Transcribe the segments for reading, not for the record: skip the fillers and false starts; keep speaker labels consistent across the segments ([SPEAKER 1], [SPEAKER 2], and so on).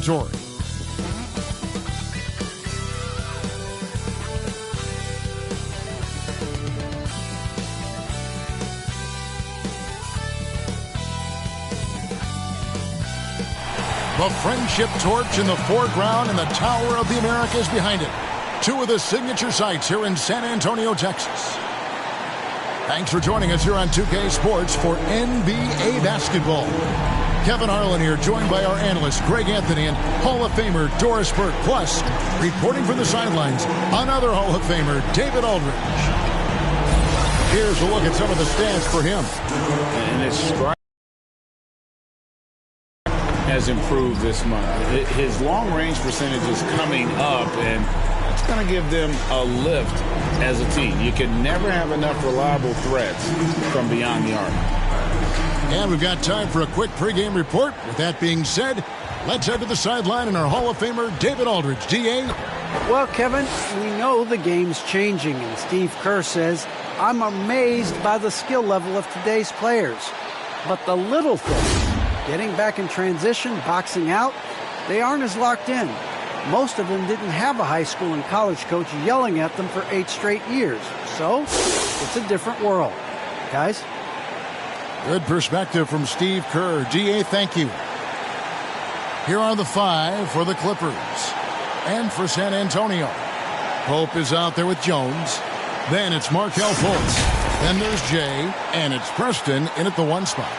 [SPEAKER 1] territory. The friendship torch in the foreground and the Tower of the Americas behind it. Two of the signature sites here in San Antonio, Texas. Thanks for joining us here on 2K Sports for NBA basketball. Kevin Harlan here, joined by our analyst Greg Anthony and Hall of Famer Doris Burke. Plus, reporting from the sidelines, another Hall of Famer, David Aldridge. Here's a look at some of the stats for him.
[SPEAKER 2] And his strike has improved this month. His long-range percentage is coming up, and it's going to give them a lift as a team. You can never have enough reliable threats from beyond the arc.
[SPEAKER 1] And we've got time for a quick pregame report. With that being said, let's head to the sideline and our Hall of Famer, David Aldridge. D.A.?
[SPEAKER 3] Well, Kevin, we know the game's changing, and Steve Kerr says, I'm amazed by the skill level of today's players. But the little things, getting back in transition, boxing out, they aren't as locked in. Most of them didn't have a high school and college coach yelling at them for 8 straight years. So, it's a different world. Guys?
[SPEAKER 1] Good perspective from Steve Kerr. D.A., thank you. Here are the 5 for the Clippers. And for San Antonio, Pope is out there with Jones. Then it's Markelle Fultz. Then there's Jay. And it's Preston in at the 1 spot.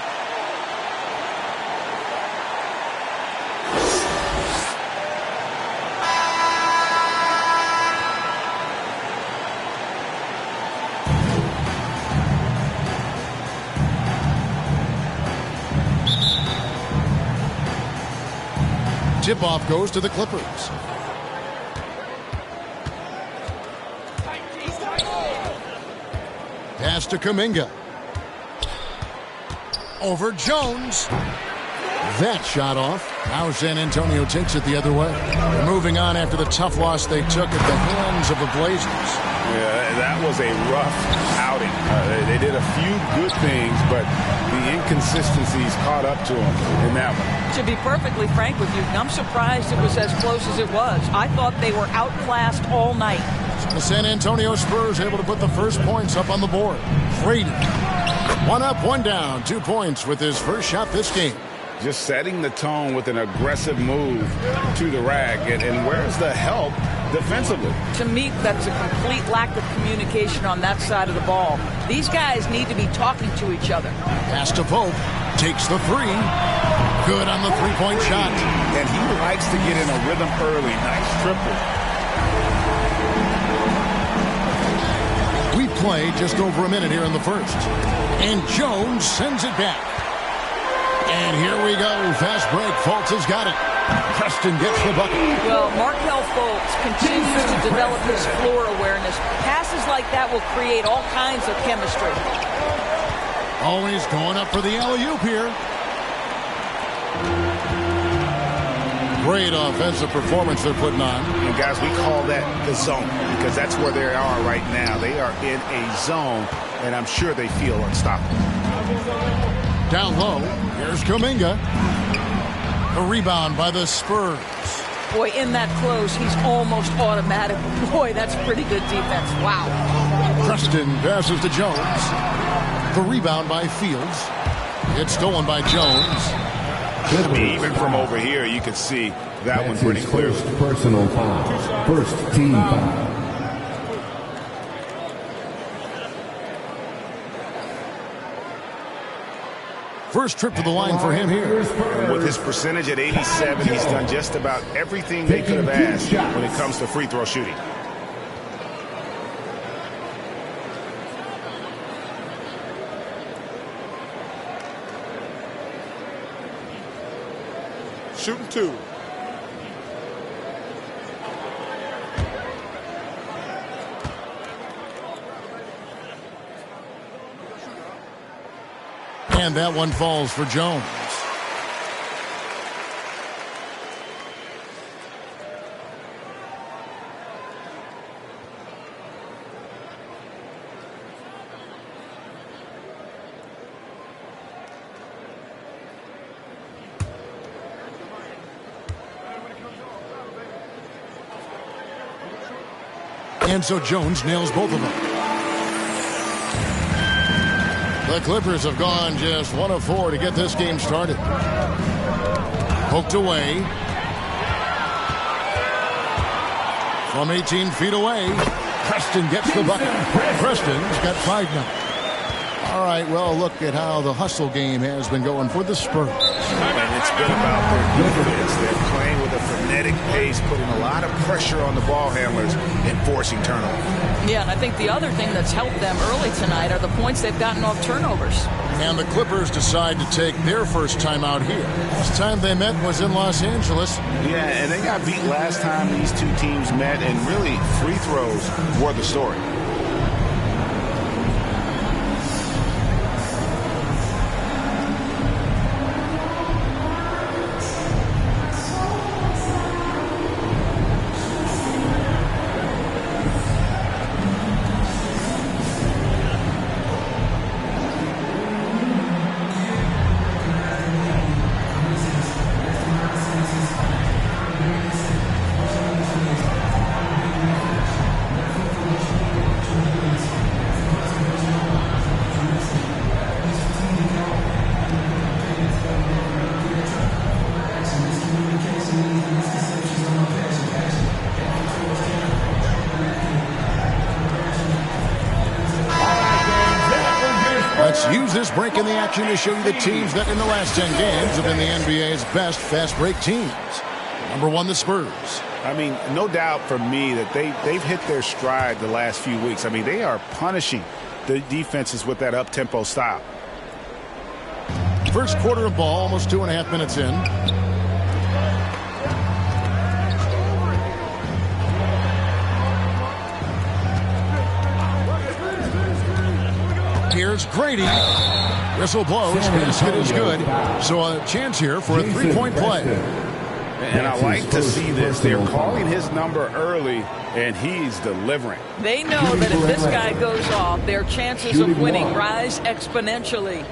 [SPEAKER 1] Tip-off goes to the Clippers. Pass to Kuminga. Over Jones. That shot off. Now San Antonio takes it the other way. They're moving on after the tough loss they took at the hands of the Blazers.
[SPEAKER 2] Yeah, that was a rough outing. They did a few good things, but the inconsistencies caught up to them in that one.
[SPEAKER 4] To be perfectly frank with you, I'm surprised it was as close as it was. I thought they were outclassed all night.
[SPEAKER 1] The San Antonio Spurs able to put the first points up on the board. Fraden. 1 up, 1 down. 2 points with his first shot this game.
[SPEAKER 2] Just setting the tone with an aggressive move to the rack. And where's the help defensively?
[SPEAKER 4] To me, that's a complete lack of communication on that side of the ball. These guys need to be talking to each other.
[SPEAKER 1] Pass to Pope. Takes the 3. Good on the 3-point shot.
[SPEAKER 2] And he likes to get in a rhythm early. Nice triple.
[SPEAKER 1] We play just over a minute here in the first. And Jones sends it back. And here we go. Fast break. Fultz has got it. Preston gets the bucket.
[SPEAKER 4] Well, Markelle Fultz continues to develop his floor awareness. Passes like that will create all kinds of chemistry.
[SPEAKER 1] Always going up for the alley-oop here. Great offensive performance they're putting on.
[SPEAKER 2] And guys, we call that the zone because that's where they are right now. They are in a zone, and I'm sure they feel unstoppable.
[SPEAKER 1] Down low, here's Kuminga. A rebound by the Spurs.
[SPEAKER 4] Boy, in that close, he's almost automatic. Boy, that's pretty good defense. Wow.
[SPEAKER 1] Preston passes to Jones. The rebound by Fields. It's stolen by Jones.
[SPEAKER 2] I mean, even from over here, you can see that one pretty clear.
[SPEAKER 5] First personal foul. First team foul.
[SPEAKER 1] First trip to the line for him here.
[SPEAKER 2] With his percentage at 87, he's done just about everything they could have asked when it comes to free throw shooting.
[SPEAKER 6] Shooting 2.
[SPEAKER 1] And that one falls for Jones. And so Jones nails both of them. The Clippers have gone just 1 of 4 to get this game started. Poked away. From 18 feet away, Preston gets the bucket. Preston's got 5 now. All right, well, look at how the hustle game has been going for the Spurs.
[SPEAKER 2] And it's been about their defense. They're playing with a frenetic pace, putting a lot of pressure on the ball handlers and forcing turnovers.
[SPEAKER 4] Yeah, and I think the other thing that's helped them early tonight are the points they've gotten off turnovers.
[SPEAKER 1] And the Clippers decide to take their first time out here. Last time they met was in Los Angeles.
[SPEAKER 2] Yeah, and they got beat last time these two teams met, and really free throws were the story.
[SPEAKER 1] Use this break in the action to show you the teams that in the last 10 games have been the NBA's best fast break teams. Number 1, the Spurs.
[SPEAKER 2] I mean, no doubt for me that they've hit their stride the last few weeks. I mean, they are punishing the defenses with that up-tempo style.
[SPEAKER 1] First quarter of ball, almost 2.5 minutes in. Here's Grady. Whistle blows. Basket is good. So a chance here for a 3-point play.
[SPEAKER 2] And I like to see this. They're calling his number early, and he's delivering.
[SPEAKER 4] They know that if this guy goes off, their chances of winning rise exponentially.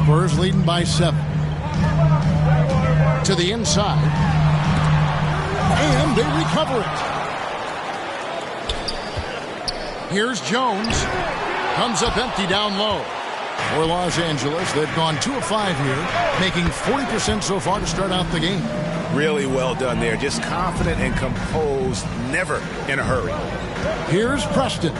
[SPEAKER 1] Spurs leading by 7. To the inside. And they recover it. Here's Jones. Comes up empty down low. For Los Angeles, they've gone 2 of 5 here, making 40% so far to start out the game.
[SPEAKER 2] Really well done there. Just confident and composed, never in a hurry.
[SPEAKER 1] Here's Preston.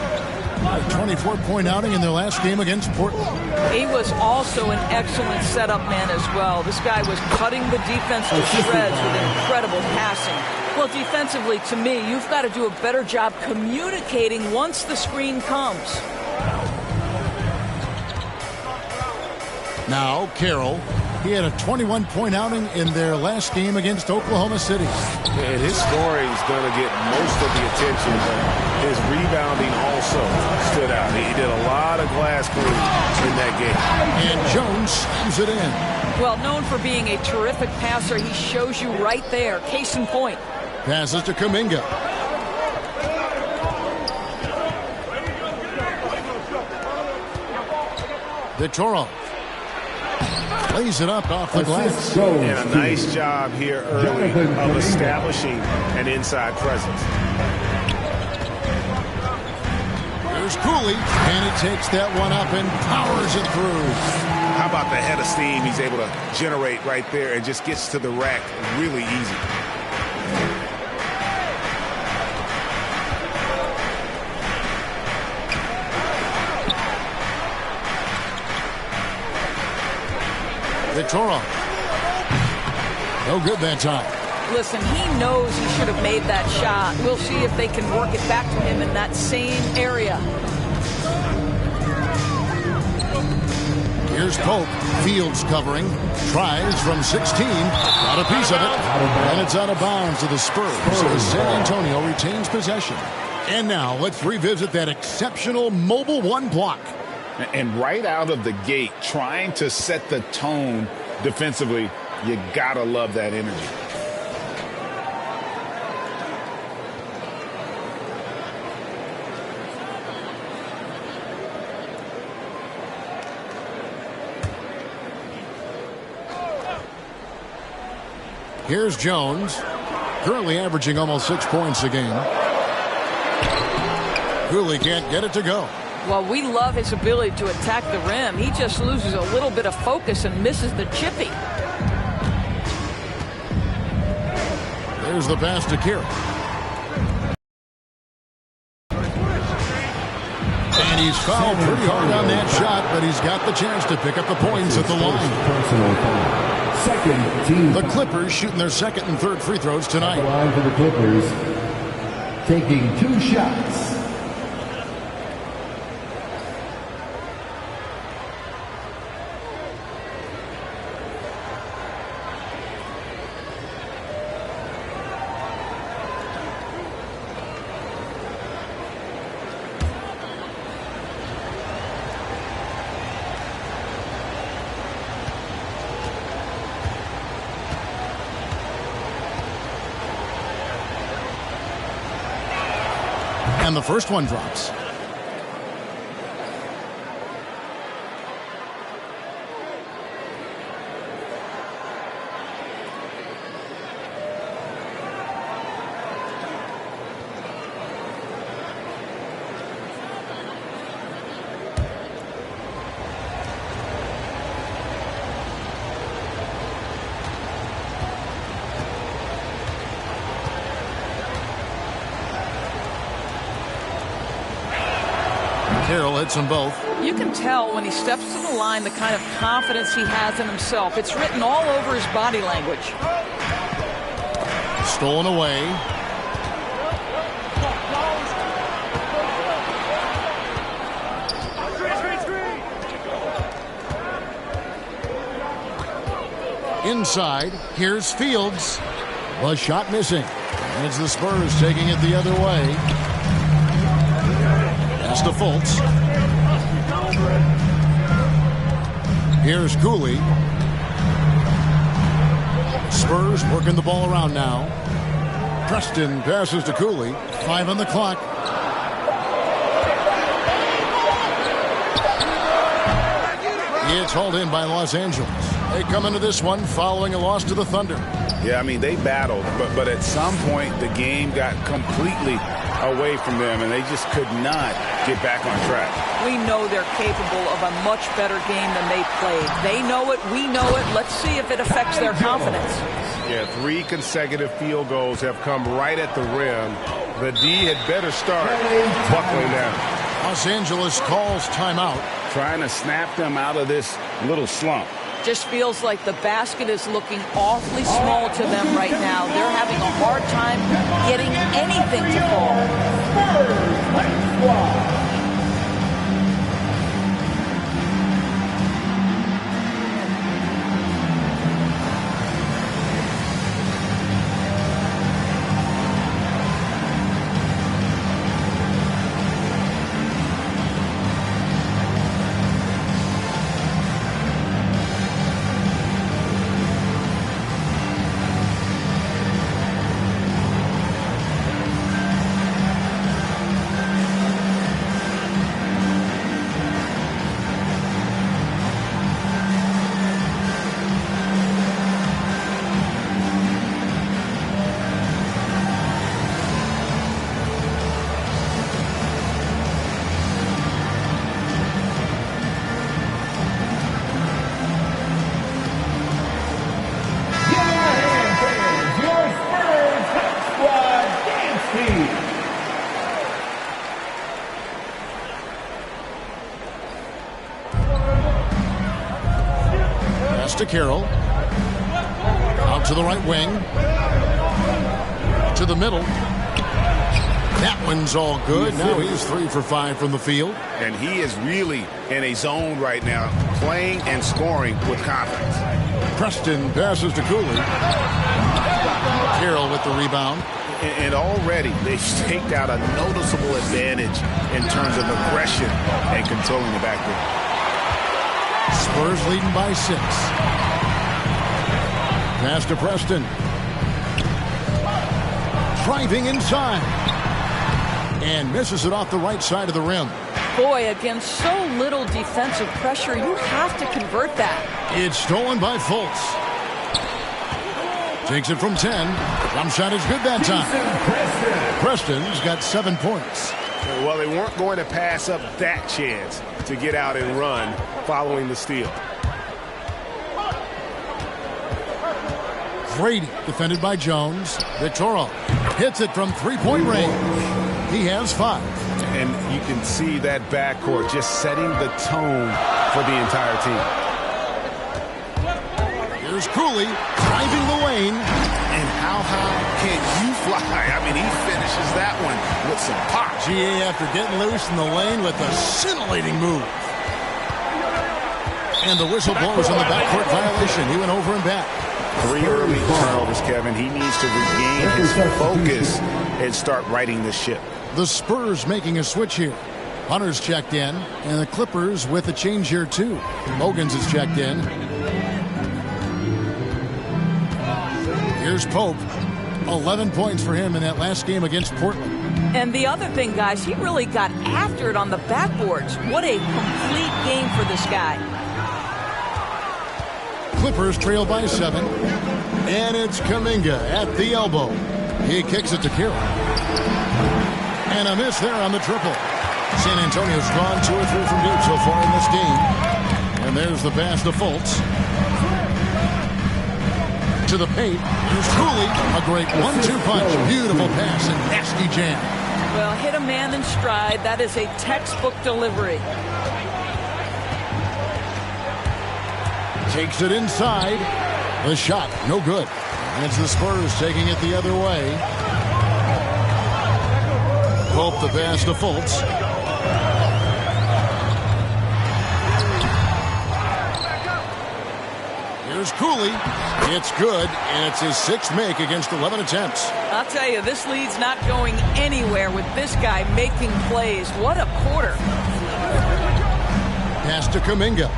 [SPEAKER 1] A 24-point outing in their last game against Portland.
[SPEAKER 4] He was also an excellent setup man as well. This guy was cutting the defense to shreds with incredible passing. Well, defensively, to me, you've got to do a better job communicating once the screen comes.
[SPEAKER 1] Now, Carroll. He had a 21-point outing in their last game against Oklahoma City.
[SPEAKER 2] And his scoring is going to get most of the attention. His rebounding also stood out. He did a lot of glass cleaning in that game.
[SPEAKER 1] And Jones slams it in.
[SPEAKER 4] Well, known for being a terrific passer, he shows you right there. Case in point.
[SPEAKER 1] Passes to Kuminga. Vitorov. Lays it up off the glass.
[SPEAKER 2] And a nice job here early of establishing an inside presence.
[SPEAKER 1] Here's COOLEY, and he takes that one up and powers it through.
[SPEAKER 2] How about the head of steam he's able to generate right there and just gets to the rack really easy.
[SPEAKER 1] Vitorov. No good that time.
[SPEAKER 4] Listen, he knows he should have made that shot. We'll see if they can work it back to him in that same area.
[SPEAKER 1] Here's Pope. Fields covering. Tries from 16. Got a piece of it. And it's out of bounds to the Spurs. So San Antonio retains possession. And now let's revisit that exceptional Mobile One block.
[SPEAKER 2] And right out of the gate, trying to set the tone defensively, you gotta love that energy.
[SPEAKER 1] Here's Jones, currently averaging almost 6 points a game. COOLEY can't get it to go.
[SPEAKER 4] Well, we love his ability to attack the rim. He just loses a little bit of focus and misses the chippy.
[SPEAKER 1] There's the pass to Kira. And he's fouled pretty hard on that shot, but he's got the chance to pick up the points at the line.
[SPEAKER 5] Personal foul. Second team.
[SPEAKER 1] The Clippers shooting their second and third free throws tonight.
[SPEAKER 5] The line for the Clippers, taking 2 shots.
[SPEAKER 1] And the first one drops. Carroll hits them both.
[SPEAKER 4] You can tell when he steps to the line the kind of confidence he has in himself. It's written all over his body language.
[SPEAKER 1] Stolen away. Inside, here's Fields. The shot missing. And it's the Spurs taking it the other way. That's to Fultz. Here's COOLEY. Spurs working the ball around now. Preston passes to COOLEY. 5 on the clock. It's hauled in by Los Angeles. They come into this one following a loss to the Thunder.
[SPEAKER 2] Yeah, I mean, they battled, but at some point the game got completely away from them, and they just could not get back on track.
[SPEAKER 4] We know they're capable of a much better game than they played. They know it, we know it. Let's see if it affects their confidence.
[SPEAKER 6] Yeah, 3 consecutive field goals have come right at the rim. The D had better start buckling down.
[SPEAKER 1] Los Angeles calls timeout.
[SPEAKER 2] Trying to snap them out of this little slump.
[SPEAKER 4] Just feels like the basket is looking awfully small to them right now. They're having a hard time getting anything to fall.
[SPEAKER 1] To Carroll. Out to the right wing. To the middle. That one's all good. Now he's 3 for 5 from the field.
[SPEAKER 6] And he is really in a zone right now, playing and scoring with confidence.
[SPEAKER 1] Preston passes to Cooley. Carroll with the rebound.
[SPEAKER 6] And already they've staked out a noticeable advantage in terms of aggression and controlling the backcourt.
[SPEAKER 1] Spurs leading by 6. Pass to Preston. Driving inside. And misses it off the right side of the rim.
[SPEAKER 4] Boy, against so little defensive pressure, you have to convert that.
[SPEAKER 1] It's stolen by Fultz. Takes it from 10. Jump shot is good that time. Preston's got 7 points.
[SPEAKER 6] Well, they weren't going to pass up that chance to get out and run following the steal.
[SPEAKER 1] Brady defended by Jones. Victoro hits it from 3-point range. He has 5.
[SPEAKER 6] And you can see that backcourt just setting the tone for the entire team.
[SPEAKER 1] Here's Cooley driving the lane.
[SPEAKER 6] And how high can you fly? I mean, he finishes that one with some pop.
[SPEAKER 1] GA after getting loose in the lane with a scintillating move. And the whistle blows on the backcourt violation. He went over and back.
[SPEAKER 6] 3 early turnovers, Kevin. He needs to regain his focus and start righting the ship.
[SPEAKER 1] The Spurs making a switch here. Hunter's checked in, and the Clippers with a change here too. Mogans is checked in. Here's Pope. 11 points for him in that last game against Portland.
[SPEAKER 4] And the other thing, guys, he really got after it on the backboards. What a complete game for this guy.
[SPEAKER 1] Clippers trail by 7. And it's Kuminga at the elbow. He kicks it to Carroll. And a miss there on the triple. San Antonio's drawn 2 or 3 from deep so far in this game. And there's the pass to Fultz. To the paint. Here's Cooley. A great 1-2 punch. Beautiful pass and nasty jam.
[SPEAKER 4] Well, hit a man in stride. That is a textbook delivery.
[SPEAKER 1] Takes it inside. The shot, no good. And it's the Spurs taking it the other way. Pope the pass to Fultz. Here's Cooley. It's good, and it's his 6th make against 11 attempts.
[SPEAKER 4] I'll tell you, this lead's not going anywhere with this guy making plays. What a quarter.
[SPEAKER 1] Pass to Kuminga.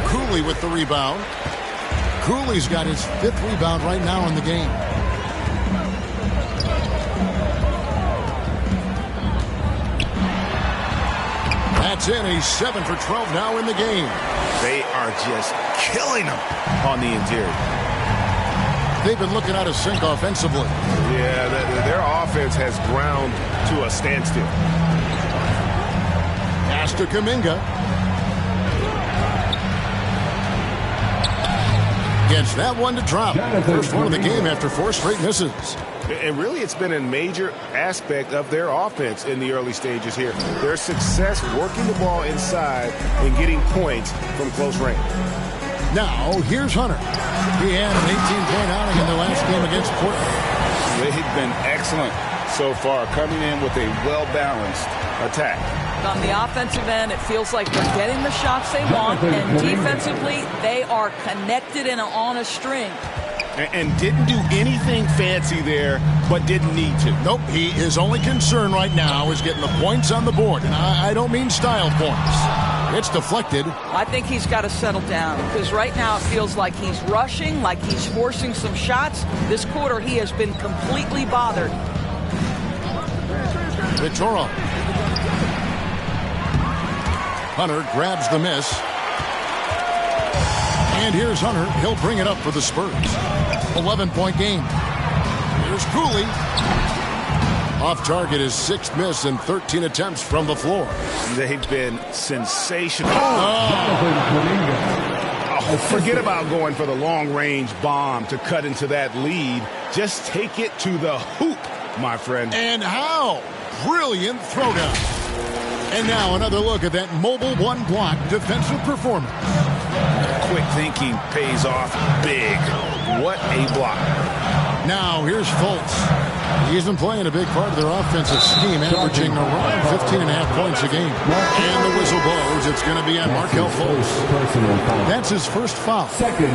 [SPEAKER 1] Cooley with the rebound. Cooley's got his 5th rebound right now in the game. That's in. He's 7 for 12 now in the game.
[SPEAKER 6] They are just killing them on the interior.
[SPEAKER 1] They've been looking out of sync offensively.
[SPEAKER 6] Yeah, their offense has ground to a standstill.
[SPEAKER 1] Pass to Kuminga. Gets that one to drop. First one of the game after 4 straight misses.
[SPEAKER 6] And really, it's been a major aspect of their offense in the early stages here. Their success working the ball inside and getting points from close range.
[SPEAKER 1] Now, here's Hunter. He had an 18-point outing in the last game against Portland.
[SPEAKER 2] They've been excellent so far, coming in with a well-balanced attack.
[SPEAKER 4] On the offensive end, it feels like they're getting the shots they want, and defensively, they are connected and on a string.
[SPEAKER 6] And didn't do anything fancy there, but didn't need to.
[SPEAKER 1] Nope, his only concern right now is getting the points on the board. And I don't mean style points. It's deflected.
[SPEAKER 4] I think he's got to settle down, because right now it feels like he's rushing, like he's forcing some shots. This quarter, he has been completely bothered.
[SPEAKER 1] Victoro. Hunter grabs the miss. And here's Hunter. He'll bring it up for the Spurs. 11-point game. Here's Cooley. Off target, his 6th miss and 13 attempts from the floor.
[SPEAKER 6] They've been sensational. Oh, forget about going for the long-range bomb to cut into that lead. Just take it to the hoop, my friend.
[SPEAKER 1] And how? Brilliant throwdown. And now another look at that mobile one-block defensive performance.
[SPEAKER 6] Quick thinking pays off big. What a block.
[SPEAKER 1] Now here's Fultz. He's been playing a big part of their offensive scheme, averaging around 15.5 points a game. And the whistle blows. It's going to be on Markelle Fultz. That's his first foul.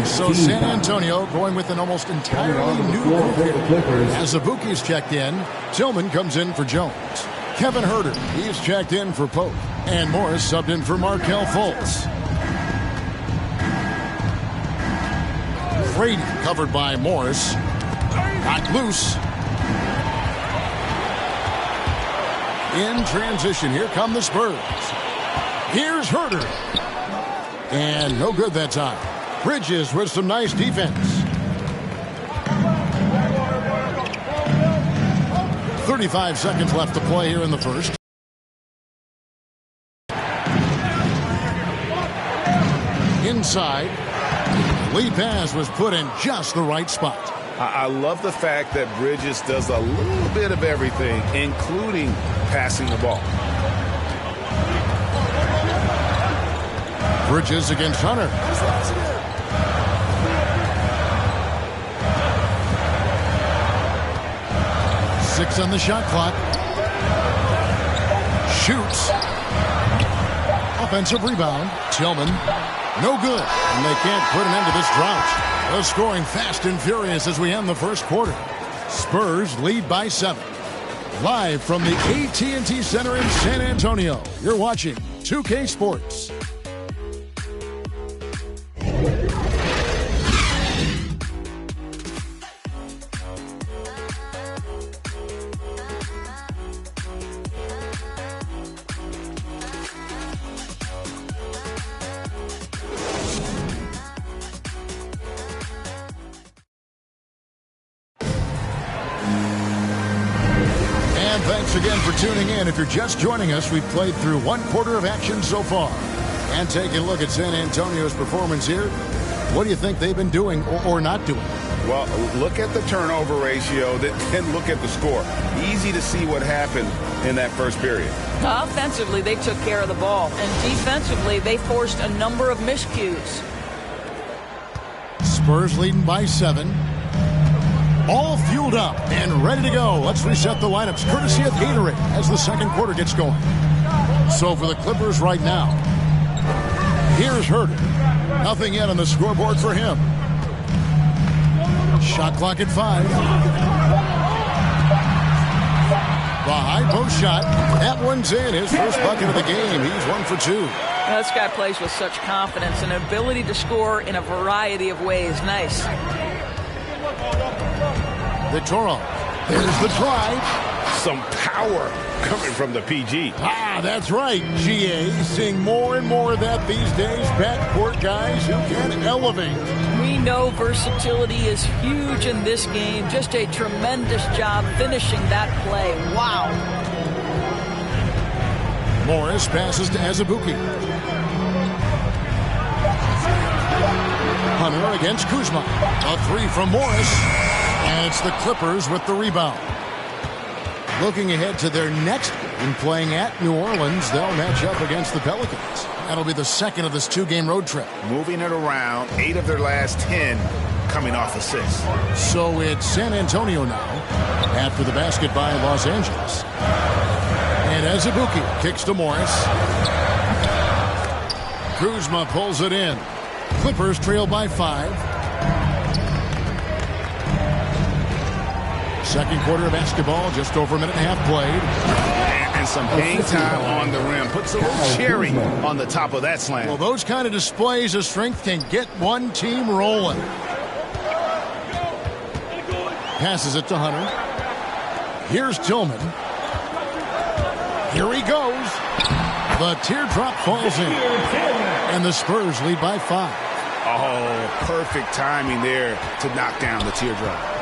[SPEAKER 1] So San Antonio going with an almost entirely new group here. As Azubuike's checked in, Tillman comes in for Jones. Kevin Huerter, he's checked in for Pope. And Morris subbed in for Markelle Fultz. Brady covered by Morris. Knocked loose. In transition, here come the Spurs. Here's Huerter. And no good that time. Bridges with some nice defense. 35 seconds left to play here in the first. Inside. Lead pass was put in just the right spot.
[SPEAKER 6] I love the fact that Bridges does a little bit of everything, including passing the ball.
[SPEAKER 1] Bridges against Hunter. Six on the shot clock. Shoots. Offensive rebound. Tillman. No good. And they can't put an end to this drought. The scoring fast and furious as we end the first quarter. Spurs lead by 7. Live from the AT&T Center in San Antonio, you're watching 2K Sports. Thanks again for tuning in. If you're just joining us, we've played through one quarter of action so far. And taking a look at San Antonio's performance here, what do you think they've been doing or not doing?
[SPEAKER 6] Well, look at the turnover ratio, then look at the score. Easy to see what happened in that first period.
[SPEAKER 4] Offensively, they took care of the ball. And defensively, they forced a number of miscues.
[SPEAKER 1] Spurs leading by 7. All fueled up and ready to go. Let's reset the lineups courtesy of Gatorade as the second quarter gets going. So for the Clippers right now, here's Huerter. Nothing yet on the scoreboard for him. Shot clock at 5. The high post shot. That one's in. His first bucket of the game. He's 1 for 2.
[SPEAKER 4] Now, this guy plays with such confidence and an ability to score in a variety of ways. Nice.
[SPEAKER 1] Vitoro. There's the drive.
[SPEAKER 6] Some power coming from the PG.
[SPEAKER 1] That's right, GA. Seeing more and more of that these days. Backcourt guys who can elevate.
[SPEAKER 4] We know versatility is huge in this game. Just a tremendous job finishing that play. Wow.
[SPEAKER 1] Morris passes to Azubuike. Hunter against Kuzma. A 3 from Morris. And it's the Clippers with the rebound. Looking ahead to their next game, playing at New Orleans, they'll match up against the Pelicans. That'll be the second of this 2-game road trip.
[SPEAKER 6] Moving it around, 8 of their last 10 coming off assists.
[SPEAKER 1] So it's San Antonio now after the basket by Los Angeles. And Azubuike kicks to Morris. Kuzma pulls it in. Clippers trail by 5. Second quarter of basketball, just over a minute and a half played.
[SPEAKER 6] And some hang time on the rim. Puts a little cherry on the top of that slam.
[SPEAKER 1] Well, those kind of displays of strength can get one team rolling. Passes it to Hunter. Here's Tillman. Here he goes. The teardrop falls in. And the Spurs lead by 5.
[SPEAKER 6] Oh, perfect timing there to knock down the teardrop.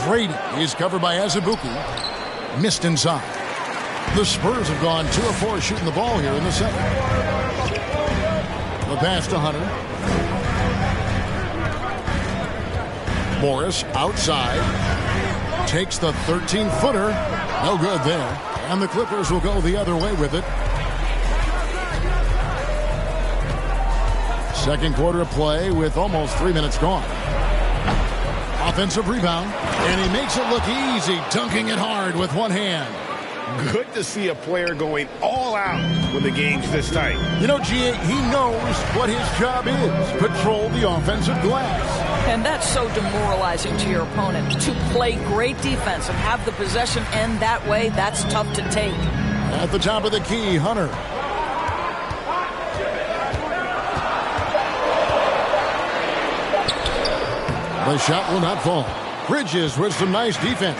[SPEAKER 1] Brady is covered by Azubuike. Missed inside. The Spurs have gone 2 of 4 shooting the ball here in the second. The pass to Hunter. Morris outside. Takes the 13-footer. No good there. And the Clippers will go the other way with it. Second quarter of play with almost 3 minutes gone. Offensive rebound, and he makes it look easy, dunking it hard with one hand.
[SPEAKER 6] Good to see a player going all out when the game's this tight.
[SPEAKER 1] You know, G.A., he knows what his job is, patrol the offensive glass.
[SPEAKER 4] And that's so demoralizing to your opponent. To play great defense and have the possession end that way, that's tough to take.
[SPEAKER 1] At the top of the key, Hunter. The shot will not fall. Bridges with some nice defense.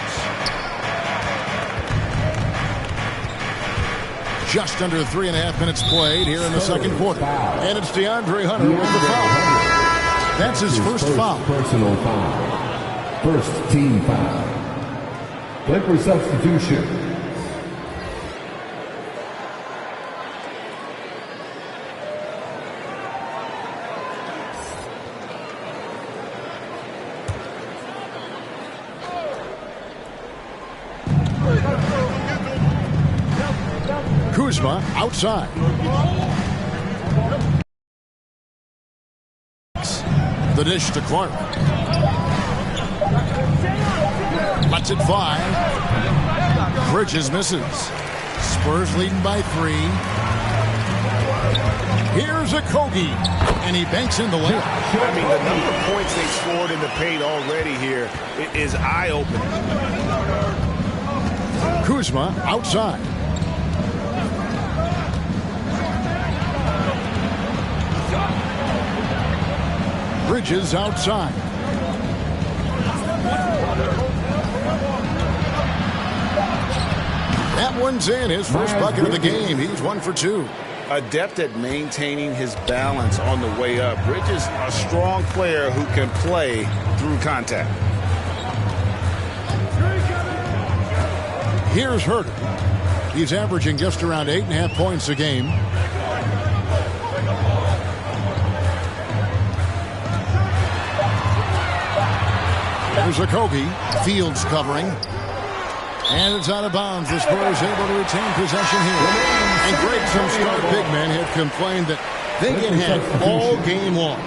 [SPEAKER 1] Just under 3.5 minutes played here in the second quarter. And it's DeAndre Hunter with the foul. That's his first foul.
[SPEAKER 5] Personal foul. First team foul. Play for substitution.
[SPEAKER 1] Kuzma outside. The dish to Clark. Lets it fly. Bridges misses. Spurs leading by 3. Here's a Kogi, and he banks in the layup.
[SPEAKER 6] I mean, the number of points they scored in the paint already here is eye-opening.
[SPEAKER 1] Kuzma outside. Bridges outside. That one's in. His first bucket of the game. He's 1 for 2.
[SPEAKER 6] Adept at maintaining his balance on the way up. Bridges, a strong player who can play through contact.
[SPEAKER 1] Here's Herter. He's averaging just around 8.5 points a game. There's a Kogi. Fields covering. And it's out of bounds. The Spurs able to retain possession here. And Greg, some star big men have complained that they get had all game long.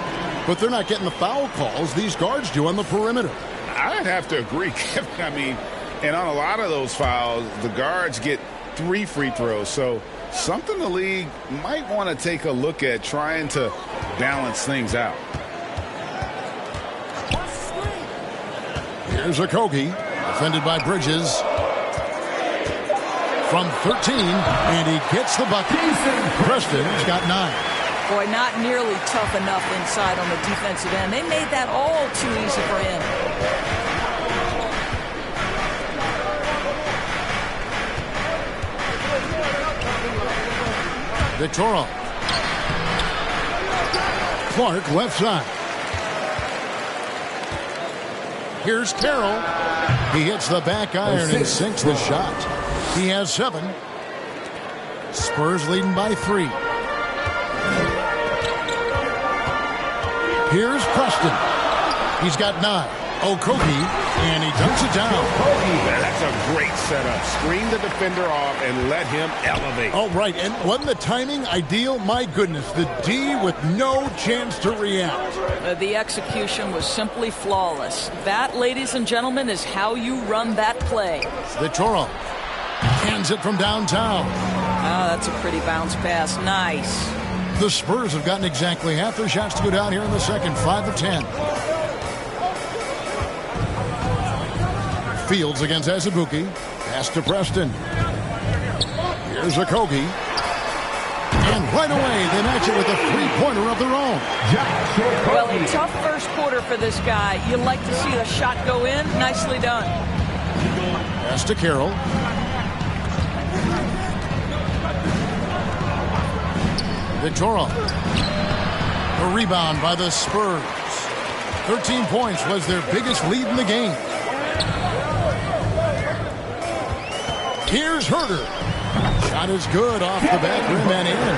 [SPEAKER 1] But they're not getting the foul calls these guards do on the perimeter.
[SPEAKER 6] I'd have to agree, Kevin. I mean, and on a lot of those fouls, the guards get 3 free throws. So something the league might want to take a look at, trying to balance things out.
[SPEAKER 1] Here's a Kogi, defended by Bridges. From 13, and he gets the bucket. Preston's got 9.
[SPEAKER 4] Boy, not nearly tough enough inside on the defensive end. They made that all too easy for him.
[SPEAKER 1] Victoria. Clark left side. Here's Carroll. He hits the back iron and sinks the shot. He has 7. Spurs leading by 3. Here's Preston. He's got 9. Okogie, and he dunks it down.
[SPEAKER 6] That's a great setup. Screen the defender off and let him elevate.
[SPEAKER 1] Oh, right. And wasn't the timing ideal? My goodness, the D with no chance to react.
[SPEAKER 4] The execution was simply flawless. That, ladies and gentlemen, is how you run that play.
[SPEAKER 1] Victoria hands it from downtown.
[SPEAKER 4] Ah, that's a pretty bounce pass. Nice.
[SPEAKER 1] The Spurs have gotten exactly half their shots to go down here in the second. 5 of 10. Fields against Azubuike. Pass to Preston. Here's Okogie. And right away, they match it with a three-pointer of their own.
[SPEAKER 4] Well, a tough first quarter for this guy. You like to see the shot go in. Nicely done.
[SPEAKER 1] Pass to Carroll. Victoria. A rebound by the Spurs. 13 points was their biggest lead in the game. Here's Herter. Shot is good off the back rim and in.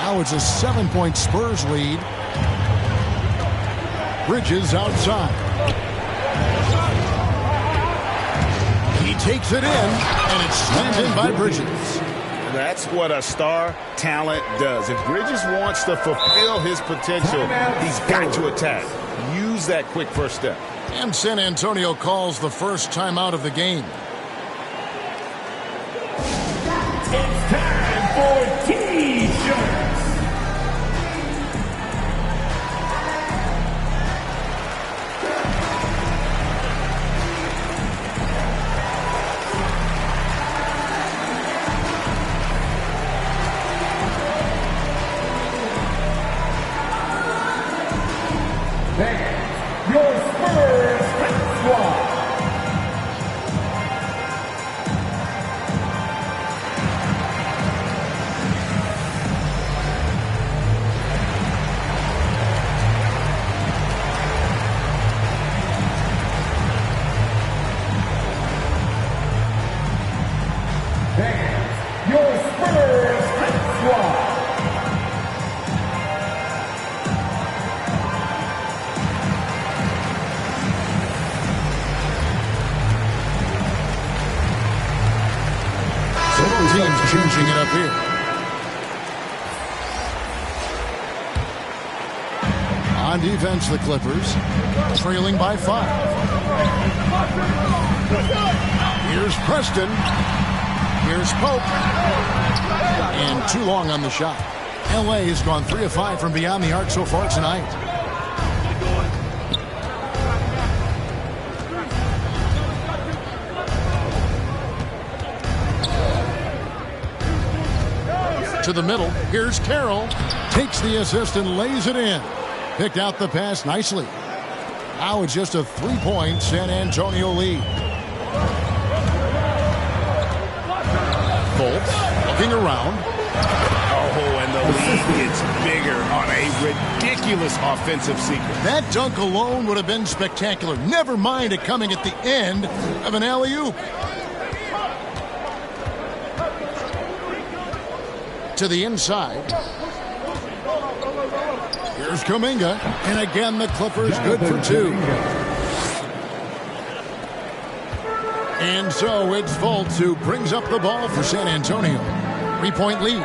[SPEAKER 1] Now it's a 7-point Spurs lead. Bridges outside. He takes it in, and it's slammed in by Bridges.
[SPEAKER 6] That's what a star talent does. If Bridges wants to fulfill his potential, he's got to attack. Use that quick first step.
[SPEAKER 1] And San Antonio calls the first timeout of the game.
[SPEAKER 5] It's time for T-shirts. Your Spurs squad. Your Spurs squad.
[SPEAKER 1] Teams changing it up here. On defense, the Clippers trailing by 5. Here's Preston. Here's Pope. And too long on the shot. LA has gone 3 of 5 from beyond the arc so far tonight. To the middle. Here's Carroll. Takes the assist and lays it in. Picked out the pass nicely. Now it's just a 3-point San Antonio lead. Fultz looking around.
[SPEAKER 6] Oh, and the lead gets bigger on a ridiculous offensive sequence.
[SPEAKER 1] That dunk alone would have been spectacular. Never mind it coming at the end of an alley-oop. To the inside. Here's Kuminga. And again, the Clippers good for 2. And so it's Fultz who brings up the ball for San Antonio. 3-point lead.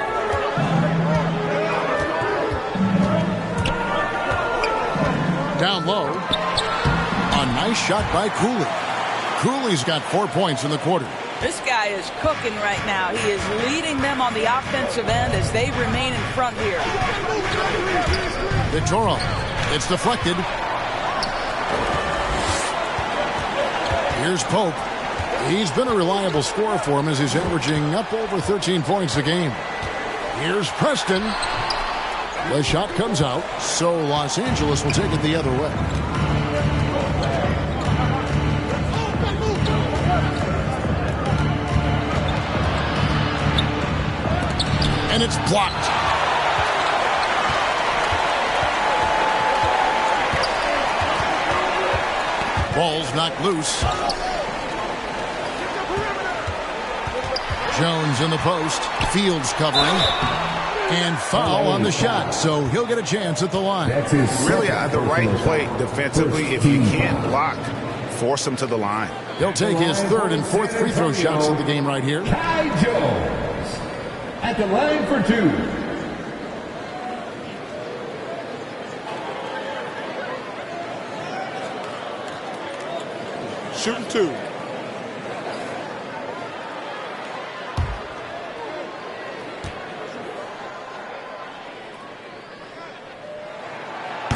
[SPEAKER 1] Down low. A nice shot by Cooley. Cooley's got 4 points in the quarter.
[SPEAKER 4] This guy is cooking right now. He is leading them on the offensive end as they remain in front here.
[SPEAKER 1] Victoria. It's deflected. Here's Pope. He's been a reliable scorer for him as he's averaging up over 13 points a game. Here's Preston. The shot comes out, so Los Angeles will take it the other way. And it's blocked. Ball's knocked loose. Jones in the post. Fields covering. And foul on the shot, so he'll get a chance at the line.
[SPEAKER 5] That's his
[SPEAKER 6] Really the right play defensively. If you can't block, force him to the line.
[SPEAKER 1] He'll take his 3rd and 4th free throw shots of the game right here.
[SPEAKER 5] Ty Jones at the line for 2.
[SPEAKER 6] Shooting 2.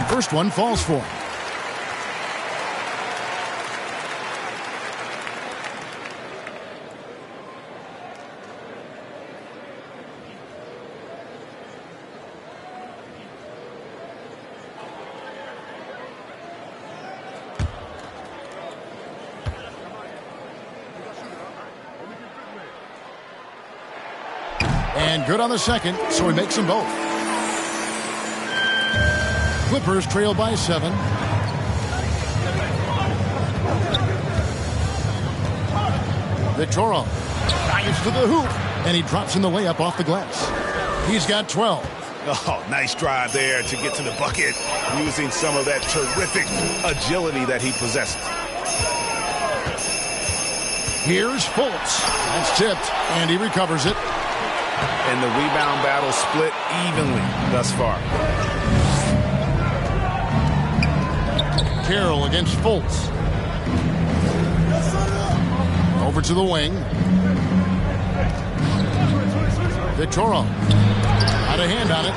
[SPEAKER 1] First one falls for him. And good on the second, so he makes them both. Clippers trail by 7. Victoria dives to the hoop, and he drops in the layup off the glass. He's got 12.
[SPEAKER 6] Oh, nice drive there to get to the bucket using some of that terrific agility that he possesses.
[SPEAKER 1] Here's Fultz. That's tipped, and he recovers it.
[SPEAKER 6] and the rebound battle split evenly thus far.
[SPEAKER 1] Carroll against Fultz. Over to the wing. Vitoro. Out of hand on it.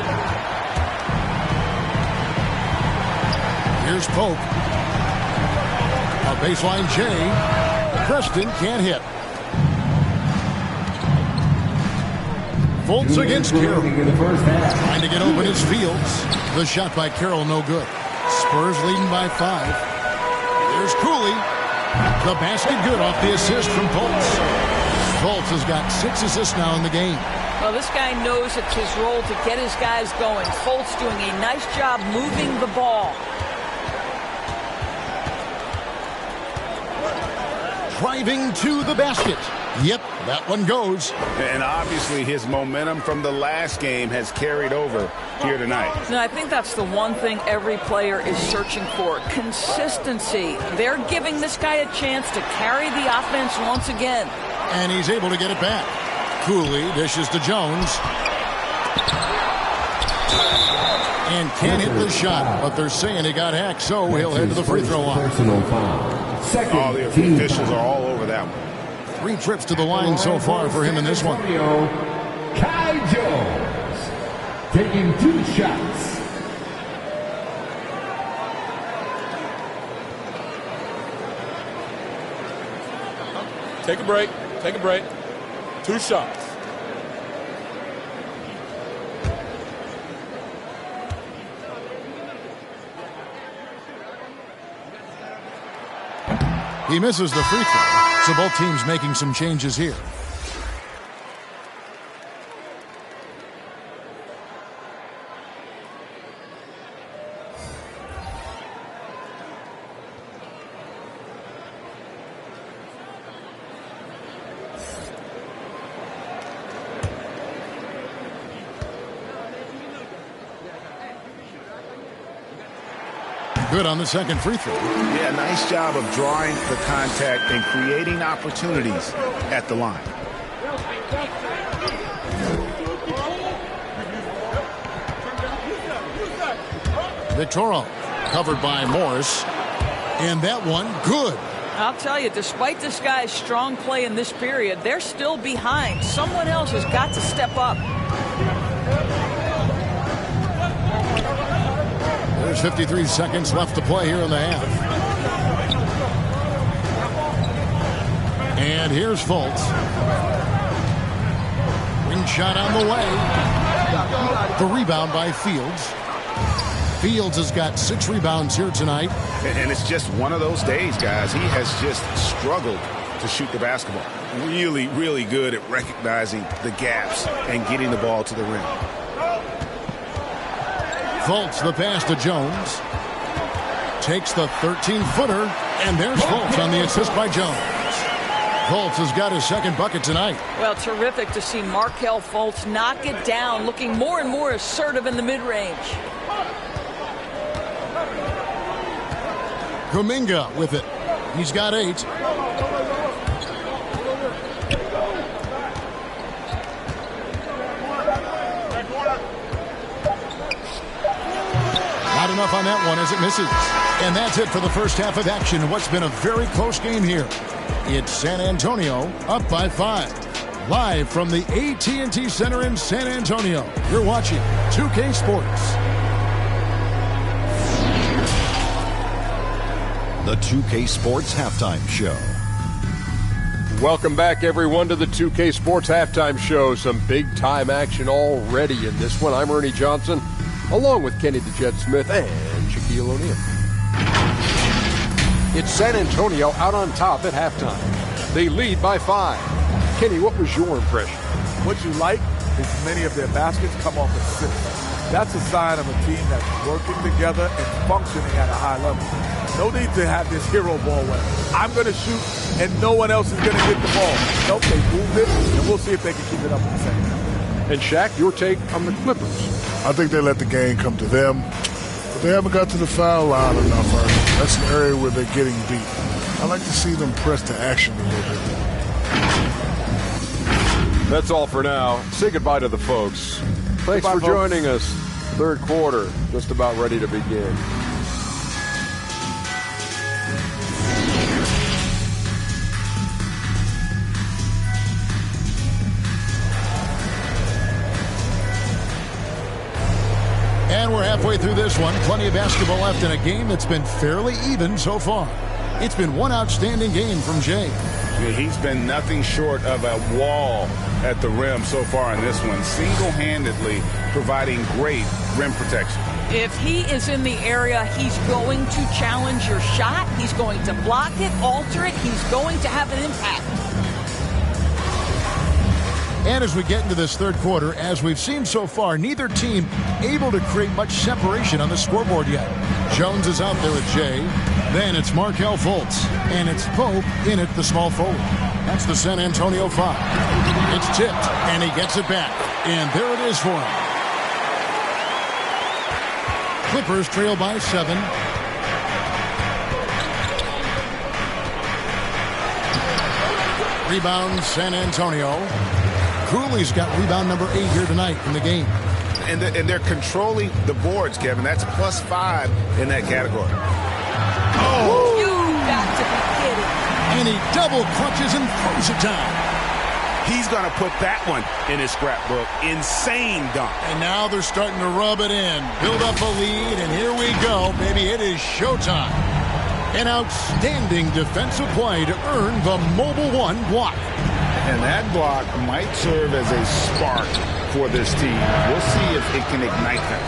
[SPEAKER 1] Here's Pope. A baseline J. Preston can't hit. Fultz against Carroll. Trying to get open is Fields. The shot by Carroll no good. Spurs leading by 5. There's Cooley. The basket good off the assist from Fultz. Fultz has got 6 assists now in the game.
[SPEAKER 4] Well, this guy knows it's his role to get his guys going. Fultz doing a nice job moving the ball.
[SPEAKER 1] Driving to the basket. Yep, that one goes.
[SPEAKER 6] And obviously his momentum from the last game has carried over here tonight.
[SPEAKER 4] Now, I think that's the one thing every player is searching for. Consistency. They're giving this guy a chance to carry the offense once again.
[SPEAKER 1] And he's able to get it back. Cooley dishes to Jones. And can't hit the shot, but they're saying he got hacked, so he'll head to the free throw line.
[SPEAKER 5] Personal foul.
[SPEAKER 6] All the officials are all over that one.
[SPEAKER 1] 3 trips to the line so far for him in this one.
[SPEAKER 5] Kai Jones taking 2 shots.
[SPEAKER 7] Take a break. Take a break. 2 shots.
[SPEAKER 1] He misses the free throw, so both teams making some changes here. Good on the second free throw.
[SPEAKER 6] Yeah, nice job of drawing the contact and creating opportunities at the line.
[SPEAKER 1] Vitoro covered by Morris. And that one, good.
[SPEAKER 4] I'll tell you, despite this guy's strong play in this period, they're still behind. Someone else has got to step up.
[SPEAKER 1] There's 53 seconds left to play here in the half. And here's Fultz. Wing shot on the way. The rebound by Fields. Fields has got 6 rebounds here tonight.
[SPEAKER 6] And it's just one of those days, guys. He has just struggled to shoot the basketball. Really, really good at recognizing the gaps and getting the ball to the rim.
[SPEAKER 1] Fultz the pass to Jones. Takes the 13-footer, and there's Fultz on the assist by Jones. Fultz has got his second bucket tonight.
[SPEAKER 4] Well, terrific to see Markelle Fultz knock it down, looking more and more assertive in the mid-range.
[SPEAKER 1] Kuminga with it. He's got 8. Not enough on that one as it misses. And that's it for the first half of action in what's been a very close game here. It's San Antonio up by 5. Live from the AT&T Center in San Antonio, you're watching 2K Sports.
[SPEAKER 8] The 2K Sports Halftime Show.
[SPEAKER 9] Welcome back, everyone, to the 2K Sports Halftime Show. Some big-time action already in this one. I'm Ernie Johnson, along with Kenny the Jet Smith and Shaquille O'Neal. It's San Antonio out on top at halftime. They lead by 5. Kenny, what was your impression?
[SPEAKER 10] What you like is many of their baskets come off assists. That's a sign of a team that's working together and functioning at a high level. No need to have this hero ball where I'm going to shoot and no one else is going to get the ball. Nope, they moved it, and we'll see if they can keep it up in the second half.
[SPEAKER 9] And Shaq, your take on the Clippers?
[SPEAKER 11] I think they let the game come to them, but they haven't got to the foul line enough. That's an area where they're getting beat. I like to see them press to action a little bit more.
[SPEAKER 9] That's all for now. Say goodbye to the folks. Thanks for joining us. Third quarter, just about ready to begin.
[SPEAKER 1] And we're halfway through this one. Plenty of basketball left in a game that's been fairly even so far. It's been one outstanding game from Jay.
[SPEAKER 6] Yeah, he's been nothing short of a wall at the rim so far in this one, single-handedly providing great rim protection.
[SPEAKER 4] If he is in the area, he's going to challenge your shot. He's going to block it, alter it. He's going to have an impact.
[SPEAKER 1] And as we get into this third quarter, as we've seen so far, neither team able to create much separation on the scoreboard yet. Jones is out there with Jay. Then it's Markelle Fultz. And it's Pope in at the small forward. That's the San Antonio foul. It's tipped, and he gets it back. And there it is for him. Clippers trail by 7. Rebound, San Antonio. COOLEY's got rebound number 8 here tonight in the game.
[SPEAKER 6] And they're controlling the boards, Kevin. That's +5 in that category.
[SPEAKER 4] Oh! You got to be kidding.
[SPEAKER 1] And he double clutches and throws it down.
[SPEAKER 6] He's going to put that one in his scrapbook. Insane dunk.
[SPEAKER 1] And now they're starting to rub it in. Build up a lead, and here we go. Maybe it is showtime. An outstanding defensive play to earn the Mobile One block.
[SPEAKER 6] And that block might serve as a spark for this team. We'll see if it can ignite them.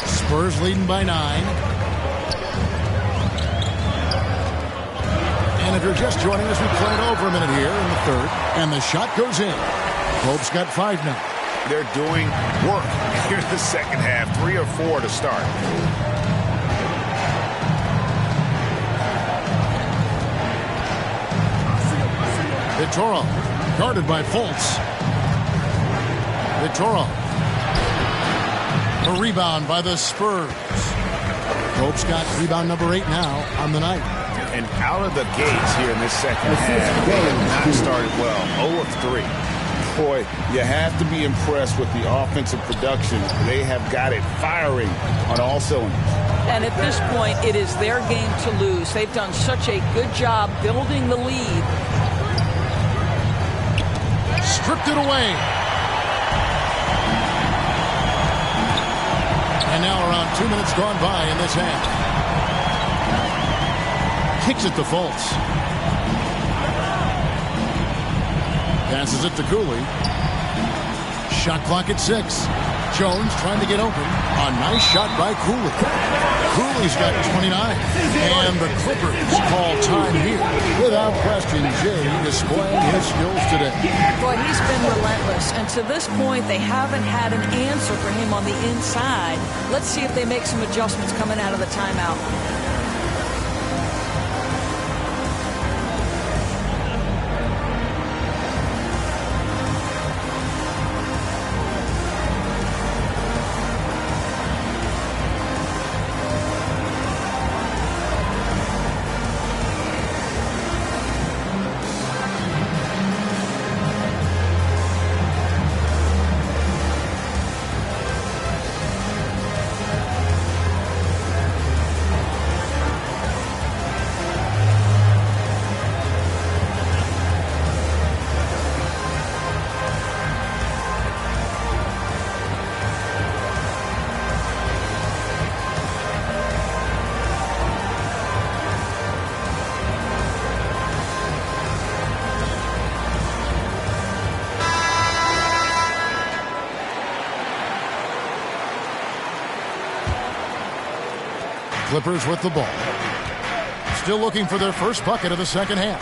[SPEAKER 1] Spurs leading by 9. And if you're just joining us, we played over a minute here in the third. And the shot goes in. Pope's got 5 now.
[SPEAKER 6] They're doing work here in the second half. 3 or 4 to start.
[SPEAKER 1] Vitoro, guarded by Fultz. Vitoro. A rebound by the Spurs. Pope's got rebound number 8 now on the night.
[SPEAKER 6] And out of the gates here in this second half, they have not started well. 0 of 3. Boy, you have to be impressed with the offensive production. They have got it firing on all cylinders.
[SPEAKER 4] And at this point, it is their game to lose. They've done such a good job building the lead.
[SPEAKER 1] Stripped it away. And now around 2 minutes gone by in this half. Kicks it to Fultz. Passes it to COOLEY. Shot clock at 6. Jones trying to get open. A nice shot by COOLEY. COOLEY's got 29. And the Clippers call time here. Without question, Jay displaying his skills today.
[SPEAKER 4] Boy, he's been relentless. And to this point, they haven't had an answer for him on the inside. Let's see if they make some adjustments coming out of the timeout.
[SPEAKER 1] Clippers with the ball. Still looking for their first bucket of the second half.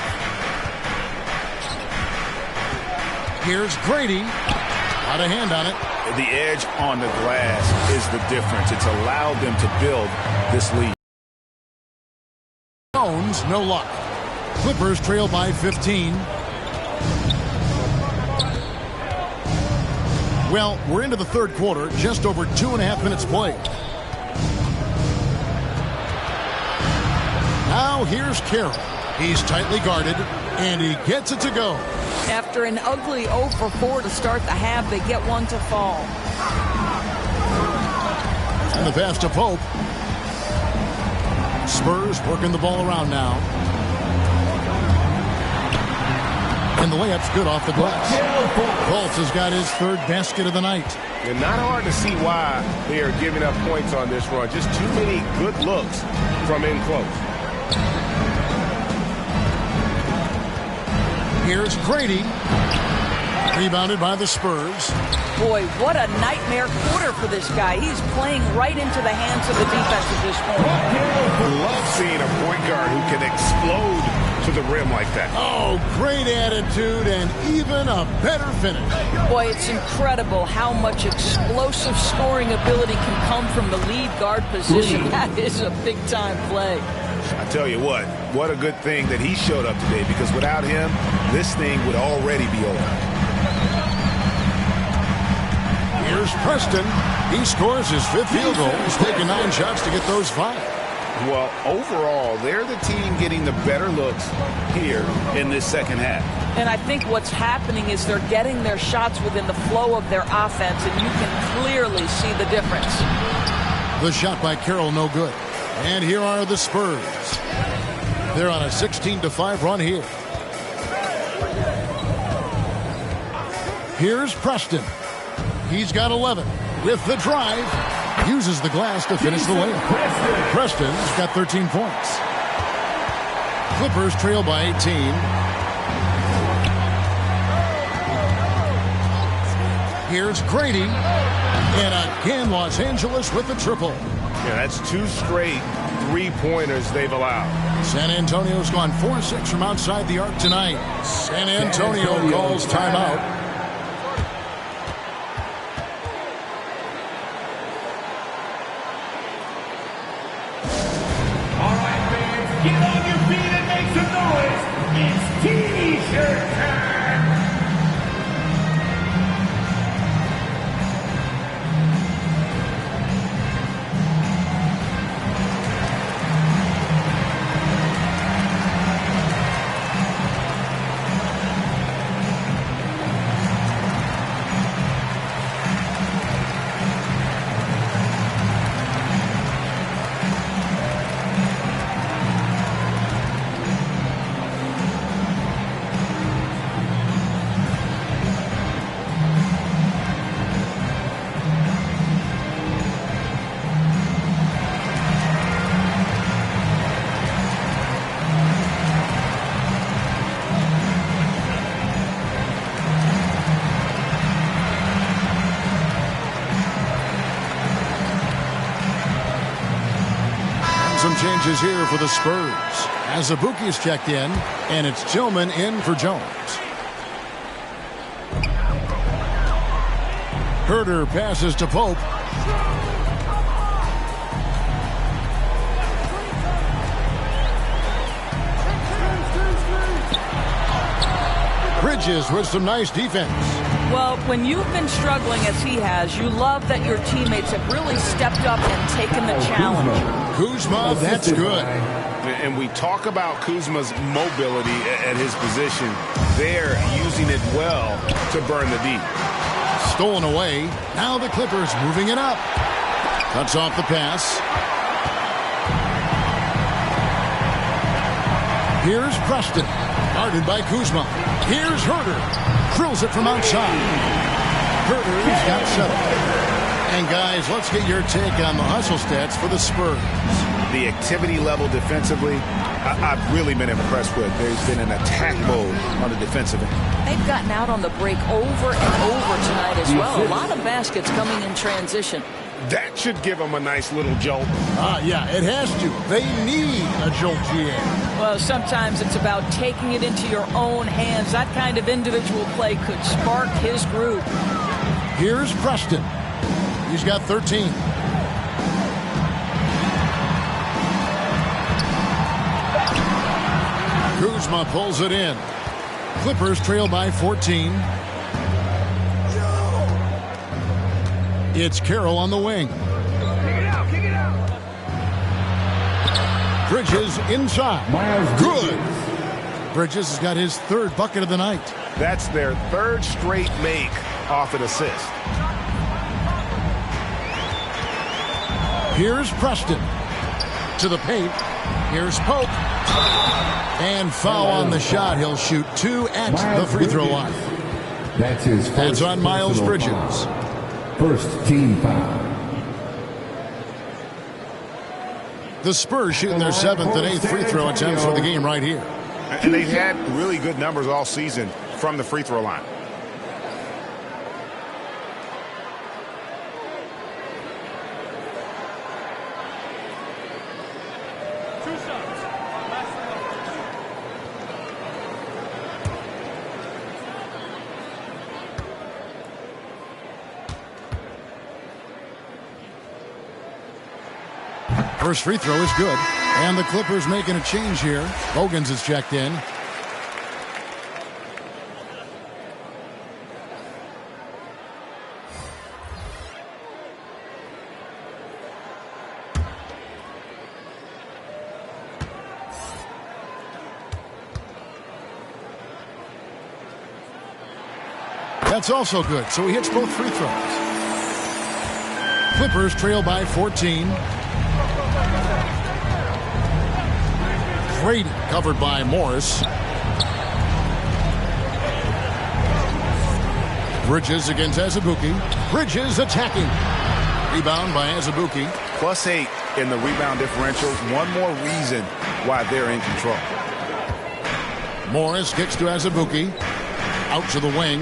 [SPEAKER 1] Here's Grady. Got a hand on it.
[SPEAKER 6] The edge on the glass is the difference. It's allowed them to build this lead.
[SPEAKER 1] Jones, no luck. Clippers trail by 15. Well, we're into the third quarter, just over 2.5 minutes played. Now here's Carroll. He's tightly guarded, and he gets it to go.
[SPEAKER 4] After an ugly 0 for 4 to start the half, they get one to fall.
[SPEAKER 1] And the pass to Pope. Spurs working the ball around now. And the layup's good off the glass. Fultz has got his third basket of the night.
[SPEAKER 12] And not hard to see why they are giving up points on this run. Just too many good looks from in close.
[SPEAKER 1] Here's Grady. Rebounded by the Spurs.
[SPEAKER 4] Boy, what a nightmare quarter for this guy. He's playing right into the hands of the defense at this point.
[SPEAKER 6] Love seeing a point guard who can explode to the rim like that.
[SPEAKER 1] Oh, great attitude and even a better finish.
[SPEAKER 4] Boy, it's incredible how much explosive scoring ability can come from the lead guard position. That is a big-time play.
[SPEAKER 6] I tell you what a good thing that he showed up today, because without him, this thing would already be over.
[SPEAKER 1] Here's Preston. He scores his 5th field goal. He's taken 9 shots to get those 5.
[SPEAKER 6] Well, overall, they're the team getting the better looks here in this second half.
[SPEAKER 4] And I think what's happening is they're getting their shots within the flow of their offense, and you can clearly see the difference.
[SPEAKER 1] The shot by Carroll, no good. And here are the Spurs. They're on a 16-5 run here. Here's Preston. He's got 11 with the drive. Uses the glass to finish the layup. Preston's got 13 points. Clippers trail by 18. Here's Grady. And again, Los Angeles with the triple.
[SPEAKER 12] Yeah, that's 2 straight 3-pointers they've allowed.
[SPEAKER 1] San Antonio's gone 4-6 from outside the arc tonight. San Antonio calls timeout.
[SPEAKER 13] Get on your feet and make some noise. It's T-shirt time.
[SPEAKER 1] Some changes here for the Spurs. Azubuike's checked in, and it's Tillman in for Jones. Herter passes to Pope. Bridges with some nice defense.
[SPEAKER 4] Well, when you've been struggling as he has, you love that your teammates have really stepped up and taken the challenge.
[SPEAKER 1] Kuzma, that's good.
[SPEAKER 6] And we talk about Kuzma's mobility at his position. They're using it well to burn the deep.
[SPEAKER 1] Stolen away. Now the Clippers moving it up. Cuts off the pass. Here's Preston. Guarded by Kuzma. Here's Herter. Drills it from outside. Herter's got settled. And guys, let's get your take on the hustle stats for the Spurs.
[SPEAKER 6] The activity level defensively, I've really been impressed with. There's been an attack mode on the defensive end.
[SPEAKER 4] They've gotten out on the break over and over tonight as well. A lot of baskets coming in transition.
[SPEAKER 12] That should give them a nice little jolt.
[SPEAKER 1] Yeah, it has to. They need a jolt, GA.
[SPEAKER 4] Well, sometimes it's about taking it into your own hands. That kind of individual play could spark his groove.
[SPEAKER 1] Here's Preston. He's got 13. Kuzma pulls it in. Clippers trail by 14. It's Carroll on the wing.
[SPEAKER 13] Kick it out, kick it out.
[SPEAKER 1] Bridges inside.
[SPEAKER 5] Miles
[SPEAKER 1] Good. Bridges has got his third bucket of the night.
[SPEAKER 12] That's their third straight make off an assist.
[SPEAKER 1] Here's Preston to the paint. Here's Pope. And foul on the shot. He'll shoot 2 at the free throw line.
[SPEAKER 5] That's his first.
[SPEAKER 1] That's on Miles Bridges.
[SPEAKER 5] Foul. First team foul.
[SPEAKER 1] The Spurs shooting their 7th and 8th free throw attempts for the game right here.
[SPEAKER 12] And they've had really good numbers all season from the free throw line.
[SPEAKER 1] First free throw is good. And the Clippers making a change here. Bogans is checked in. That's also good. So he hits both free throws. Clippers trail by 14. Brady covered by Morris. Bridges against Azubuike. Bridges attacking. Rebound by Azubuike.
[SPEAKER 12] +8 in the rebound differentials. One more reason why they're in control.
[SPEAKER 1] Morris kicks to Azubuike. Out to the wing.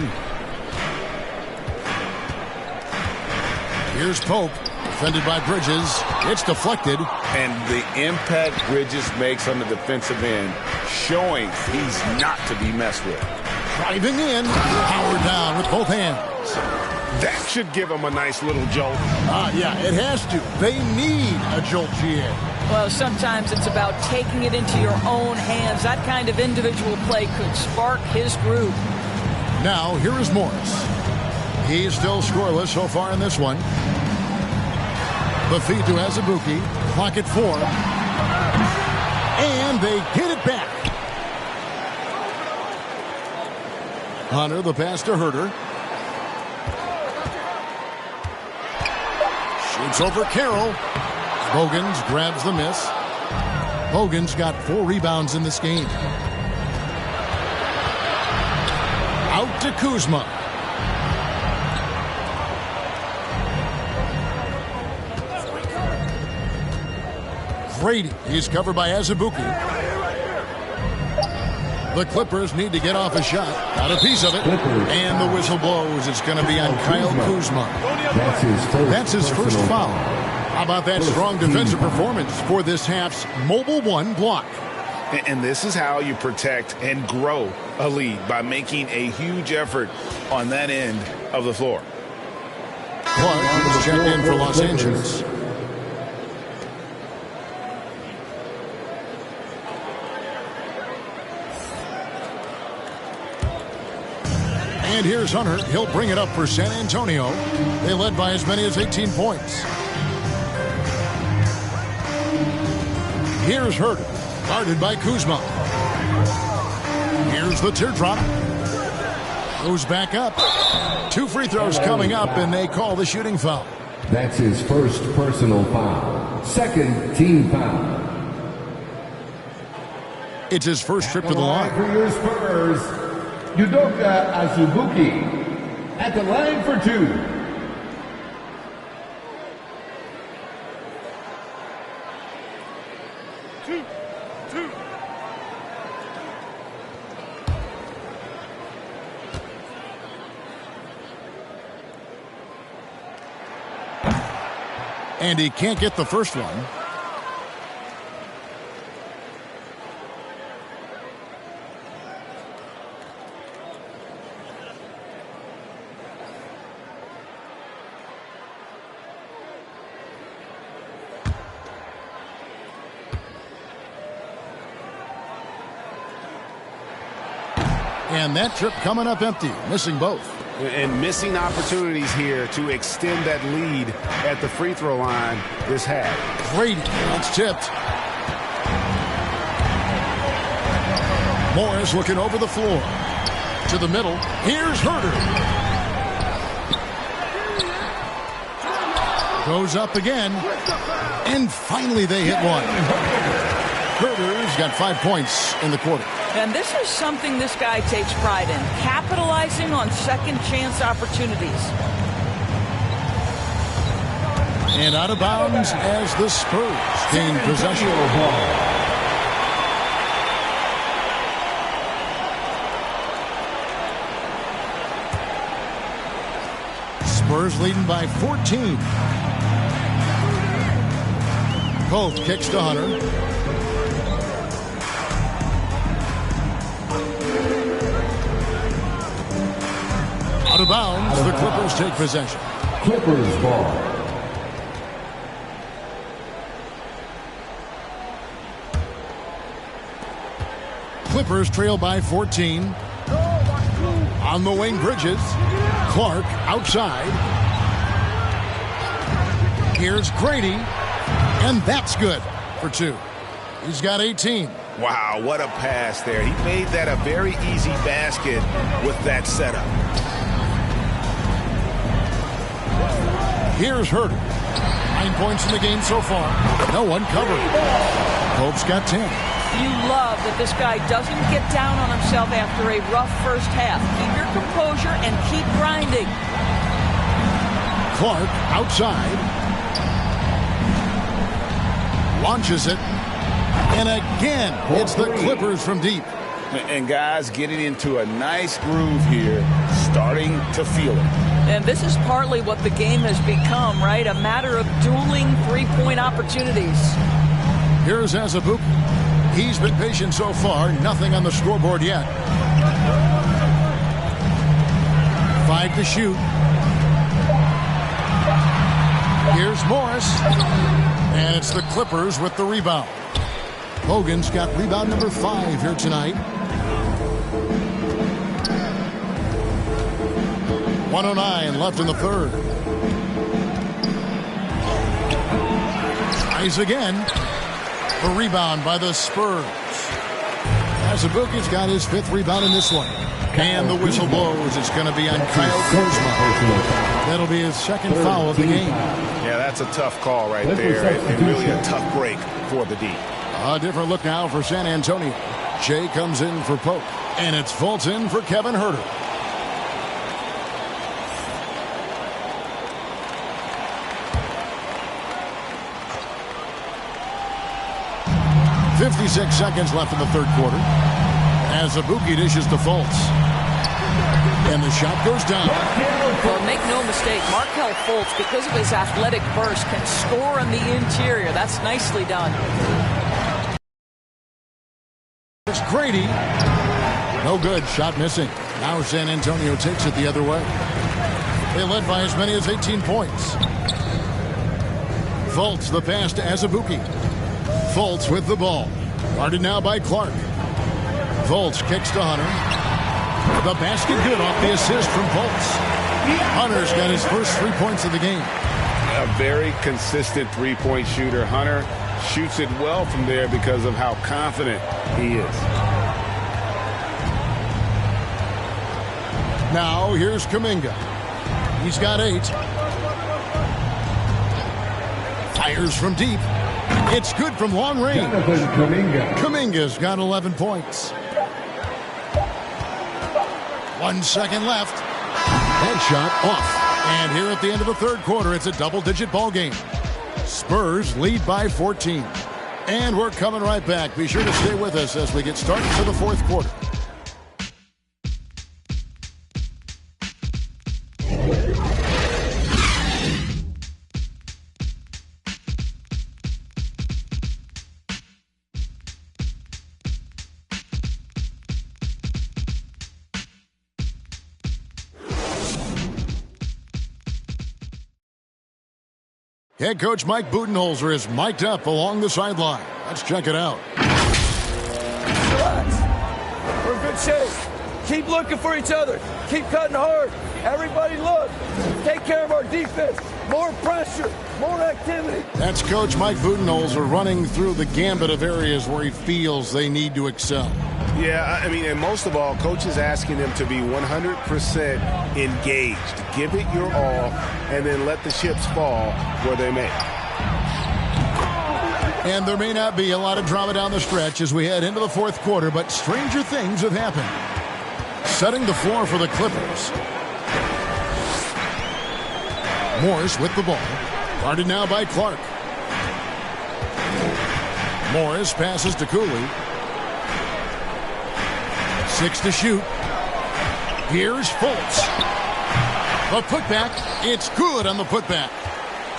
[SPEAKER 1] Here's Pope. Defended by Bridges. It's deflected.
[SPEAKER 12] And the impact Bridges makes on the defensive end, showing he's not to be messed with.
[SPEAKER 1] Driving in. Powered down with both hands.
[SPEAKER 12] That should give him a nice little jolt.
[SPEAKER 1] Yeah, it has to. They need a jolt, GA.
[SPEAKER 4] Well, sometimes it's about taking it into your own hands. That kind of individual play could spark his groove.
[SPEAKER 1] Now, here is Morris. He's still scoreless so far in this one. The feed to Azubuike. Clock at 4. And they get it back. Hunter, the pass to Herter. Shoots over Carroll. Bogans grabs the miss. Bogans got 4 rebounds in this game. Out to Kuzma. Brady, he's covered by Azubuike. The Clippers need to get off a shot. Got a piece of it. And the whistle blows. It's going to be on Kyle Kuzma. That's his first foul. How about that strong defensive performance for this half's Mobile One block?
[SPEAKER 6] And this is how you protect and grow a lead, by making a huge effort on that end of the floor.
[SPEAKER 1] Clark is checked in for Los Angeles. And here's Hunter. He'll bring it up for San Antonio. They led by as many as 18 points. Here's Herter, guarded by Kuzma. Here's the teardrop. Goes back up. 2 free throws coming up, and they call the shooting foul.
[SPEAKER 5] That's his first personal foul. Second team foul.
[SPEAKER 1] It's his first trip to the line.
[SPEAKER 5] For your Spurs, Udoka Azubuike at the line for 2.
[SPEAKER 1] And he can't get the first one. And that trip coming up empty, missing both.
[SPEAKER 12] And missing opportunities here to extend that lead at the free throw line this half.
[SPEAKER 1] Brady, it's tipped. Morris looking over the floor. To the middle. Here's Herter. Goes up again. And finally they hit one. Herter's got 5 points in the quarter.
[SPEAKER 4] And this is something this guy takes pride in. Capitalizing on second chance opportunities.
[SPEAKER 1] And out of bounds as the Spurs gain possession. Spurs leading by 14. Pope kicks to Hunter. Out of bounds, the Clippers take possession.
[SPEAKER 5] Clippers ball.
[SPEAKER 1] Clippers trail by 14. On the wing, Bridges. Clark outside. Here's Grady. And that's good for 2. He's got 18.
[SPEAKER 12] Wow, what a pass there. He made that a very easy basket with that setup.
[SPEAKER 1] Here's Herter. 9 points in the game so far. No one covered. Pope's got 10.
[SPEAKER 4] You love that this guy doesn't get down on himself after a rough first half. Keep your composure and keep grinding.
[SPEAKER 1] Clark outside. Launches it. And again, it's the Clippers from deep.
[SPEAKER 2] And guys getting into a nice groove here, starting to feel it.
[SPEAKER 4] And this is partly what the game has become, right? A matter of dueling three-point opportunities.
[SPEAKER 1] Here's Azubuike. He's been patient so far. Nothing on the scoreboard yet. 5 to shoot. Here's Morris. And it's the Clippers with the rebound. Hogan's got rebound number 5 here tonight. 1:09 left in the third. Tries again. A rebound by the Spurs. Azubuike's got his 5th rebound in this one. And the whistle blows. It's going to be on Kyle Kuzma. That'll be his 2nd foul of the game.
[SPEAKER 12] Yeah, that's a tough call right there. And really a tough break for the D.
[SPEAKER 1] A different look now for San Antonio. Jay comes in for Pope. And it's Fultz in for Kevin Herter. .56 seconds left in the third quarter. Azubuike dishes to Fultz. And the shot goes down.
[SPEAKER 4] Well, make no mistake, Markelle Fultz, because of his athletic burst, can score on the interior. That's nicely done.
[SPEAKER 1] It's Grady. No good. Shot missing. Now San Antonio takes it the other way. They led by as many as 18 points. Fultz, the pass to Azubuike. Fultz with the ball. Guarded now by Clark. Fultz kicks to Hunter. The basket good off the assist from Fultz. Hunter's got his first 3 points of the game.
[SPEAKER 12] A very consistent three-point shooter. Hunter shoots it well from there because of how confident he is.
[SPEAKER 1] Now here's Kuminga. He's got 8. Fires from deep. It's good from long range. Kuminga's got 11 points. 1 second left. That shot off. And here at the end of the third quarter, it's a double-digit ball game. Spurs lead by 14. And we're coming right back. Be sure to stay with us as we get started for the fourth quarter. Head coach Mike Budenholzer is mic'd up along the sideline. Let's check it out.
[SPEAKER 14] Relax. We're in good shape. Keep looking for each other. Keep cutting hard. Everybody look. Take care of our defense. More pressure. More activity.
[SPEAKER 1] That's Coach Mike Budenholzer running through the gambit of areas where he feels they need to excel.
[SPEAKER 12] Yeah, I mean, and most of all, coach is asking them to be 100% engaged. Give it your all, and then let the chips fall where they may.
[SPEAKER 1] And there may not be a lot of drama down the stretch as we head into the fourth quarter, but stranger things have happened. Setting the floor for the Clippers. Morris with the ball. Guarded now by Clark. Morris passes to Cooley. 6 to shoot. Here's Fultz. The putback. It's good on the putback.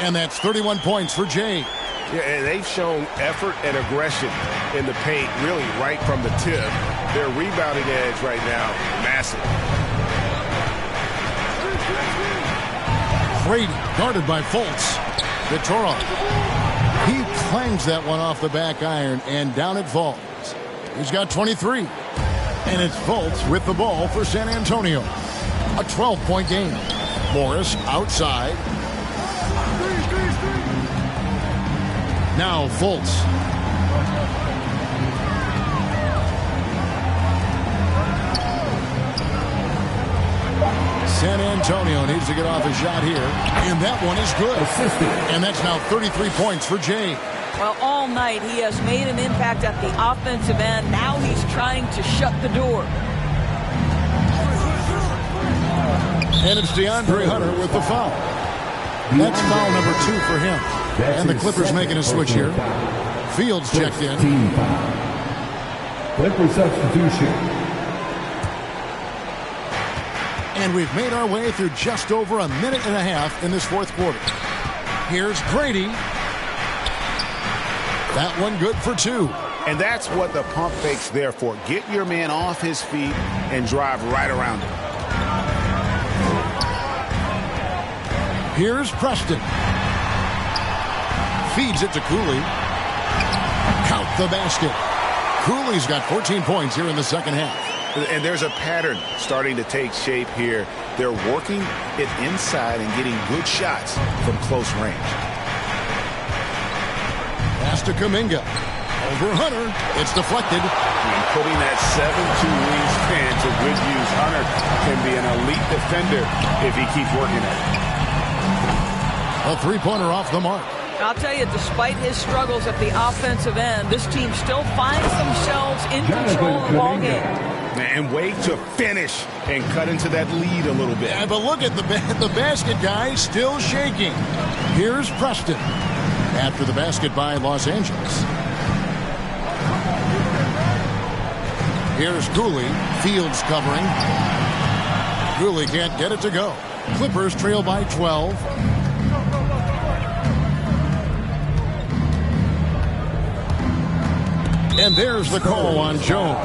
[SPEAKER 1] And that's 31 points for Jay.
[SPEAKER 12] Yeah, and they've shown effort and aggression in the paint, really right from the tip. Their rebounding edge right now, massive.
[SPEAKER 1] Brady guarded by Fultz. Vitoro. He clangs that one off the back iron, and down it falls. He's got 23. And it's Fultz with the ball for San Antonio. A 12-point game. Morris outside. Now Fultz. San Antonio needs to get off a shot here. And that one is good. And that's now 33 points for Jay.
[SPEAKER 4] Well, all night he has made an impact at the offensive end. Now he's trying to shut the door.
[SPEAKER 1] And it's DeAndre Hunter with the foul. That's foul number 2 for him. And the Clippers making a switch here. Fields checked in.
[SPEAKER 5] Clipper substitution.
[SPEAKER 1] And we've made our way through just over a minute and a half in this fourth quarter. Here's Grady. That one good for 2.
[SPEAKER 12] And that's what the pump fake's there for. Get your man off his feet and drive right around him.
[SPEAKER 1] Here's Preston. Feeds it to Cooley. Count the basket. Cooley's got 14 points here in the second half.
[SPEAKER 12] And there's a pattern starting to take shape here. They're working it inside and getting good shots from close range.
[SPEAKER 1] Pass to Kuminga. Over Hunter. It's deflected.
[SPEAKER 12] And putting that 7'2" wingspan to good use. Hunter can be an elite defender if he keeps working it.
[SPEAKER 1] A three-pointer off the mark.
[SPEAKER 4] I'll tell you, despite his struggles at the offensive end, this team still finds themselves in control of the ball game.
[SPEAKER 12] And wait to finish and cut into that lead a little bit.
[SPEAKER 1] Yeah, but look at the basket, guys, still shaking. Here's Preston after the basket by Los Angeles. Here's Cooley. Fields covering. Cooley can't get it to go. Clippers trail by 12. And there's the call on Jones.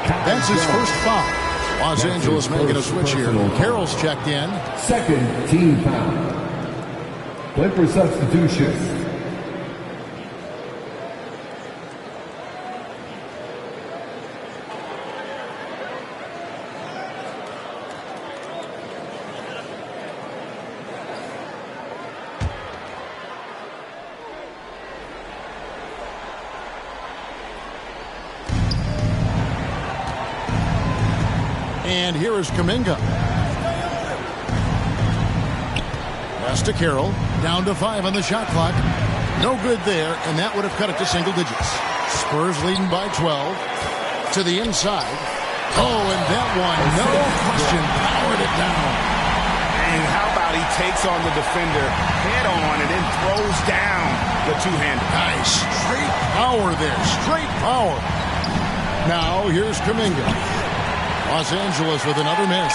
[SPEAKER 1] That's his first foul. Los Angeles making a switch here. Carroll's checked in.
[SPEAKER 5] Second team foul. Clipper substitution.
[SPEAKER 1] And here is Kuminga. Pass to Carroll. Down to 5 on the shot clock. No good there, and that would have cut it to single digits. Spurs leading by 12. To the inside. Oh, and that one, no question, powered it down.
[SPEAKER 12] And how about he takes on the defender head on and then throws down the two-hander.
[SPEAKER 1] Nice. Straight power there. Straight power. Now, here's Kuminga. Los Angeles with another miss.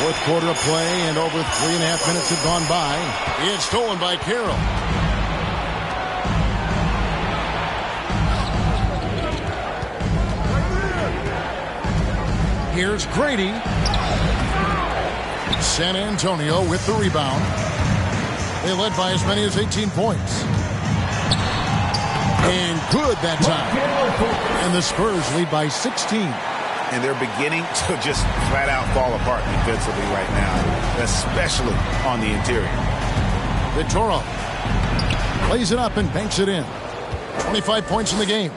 [SPEAKER 1] Fourth quarter of play, and over 3.5 minutes have gone by. It's stolen by Carroll. Here's Grady. San Antonio with the rebound. They led by as many as 18 points. And good that time. And the Spurs lead by 16.
[SPEAKER 12] And they're beginning to just flat out fall apart defensively right now, especially on the interior.
[SPEAKER 1] Vitoro lays it up and banks it in. 25 points in the game.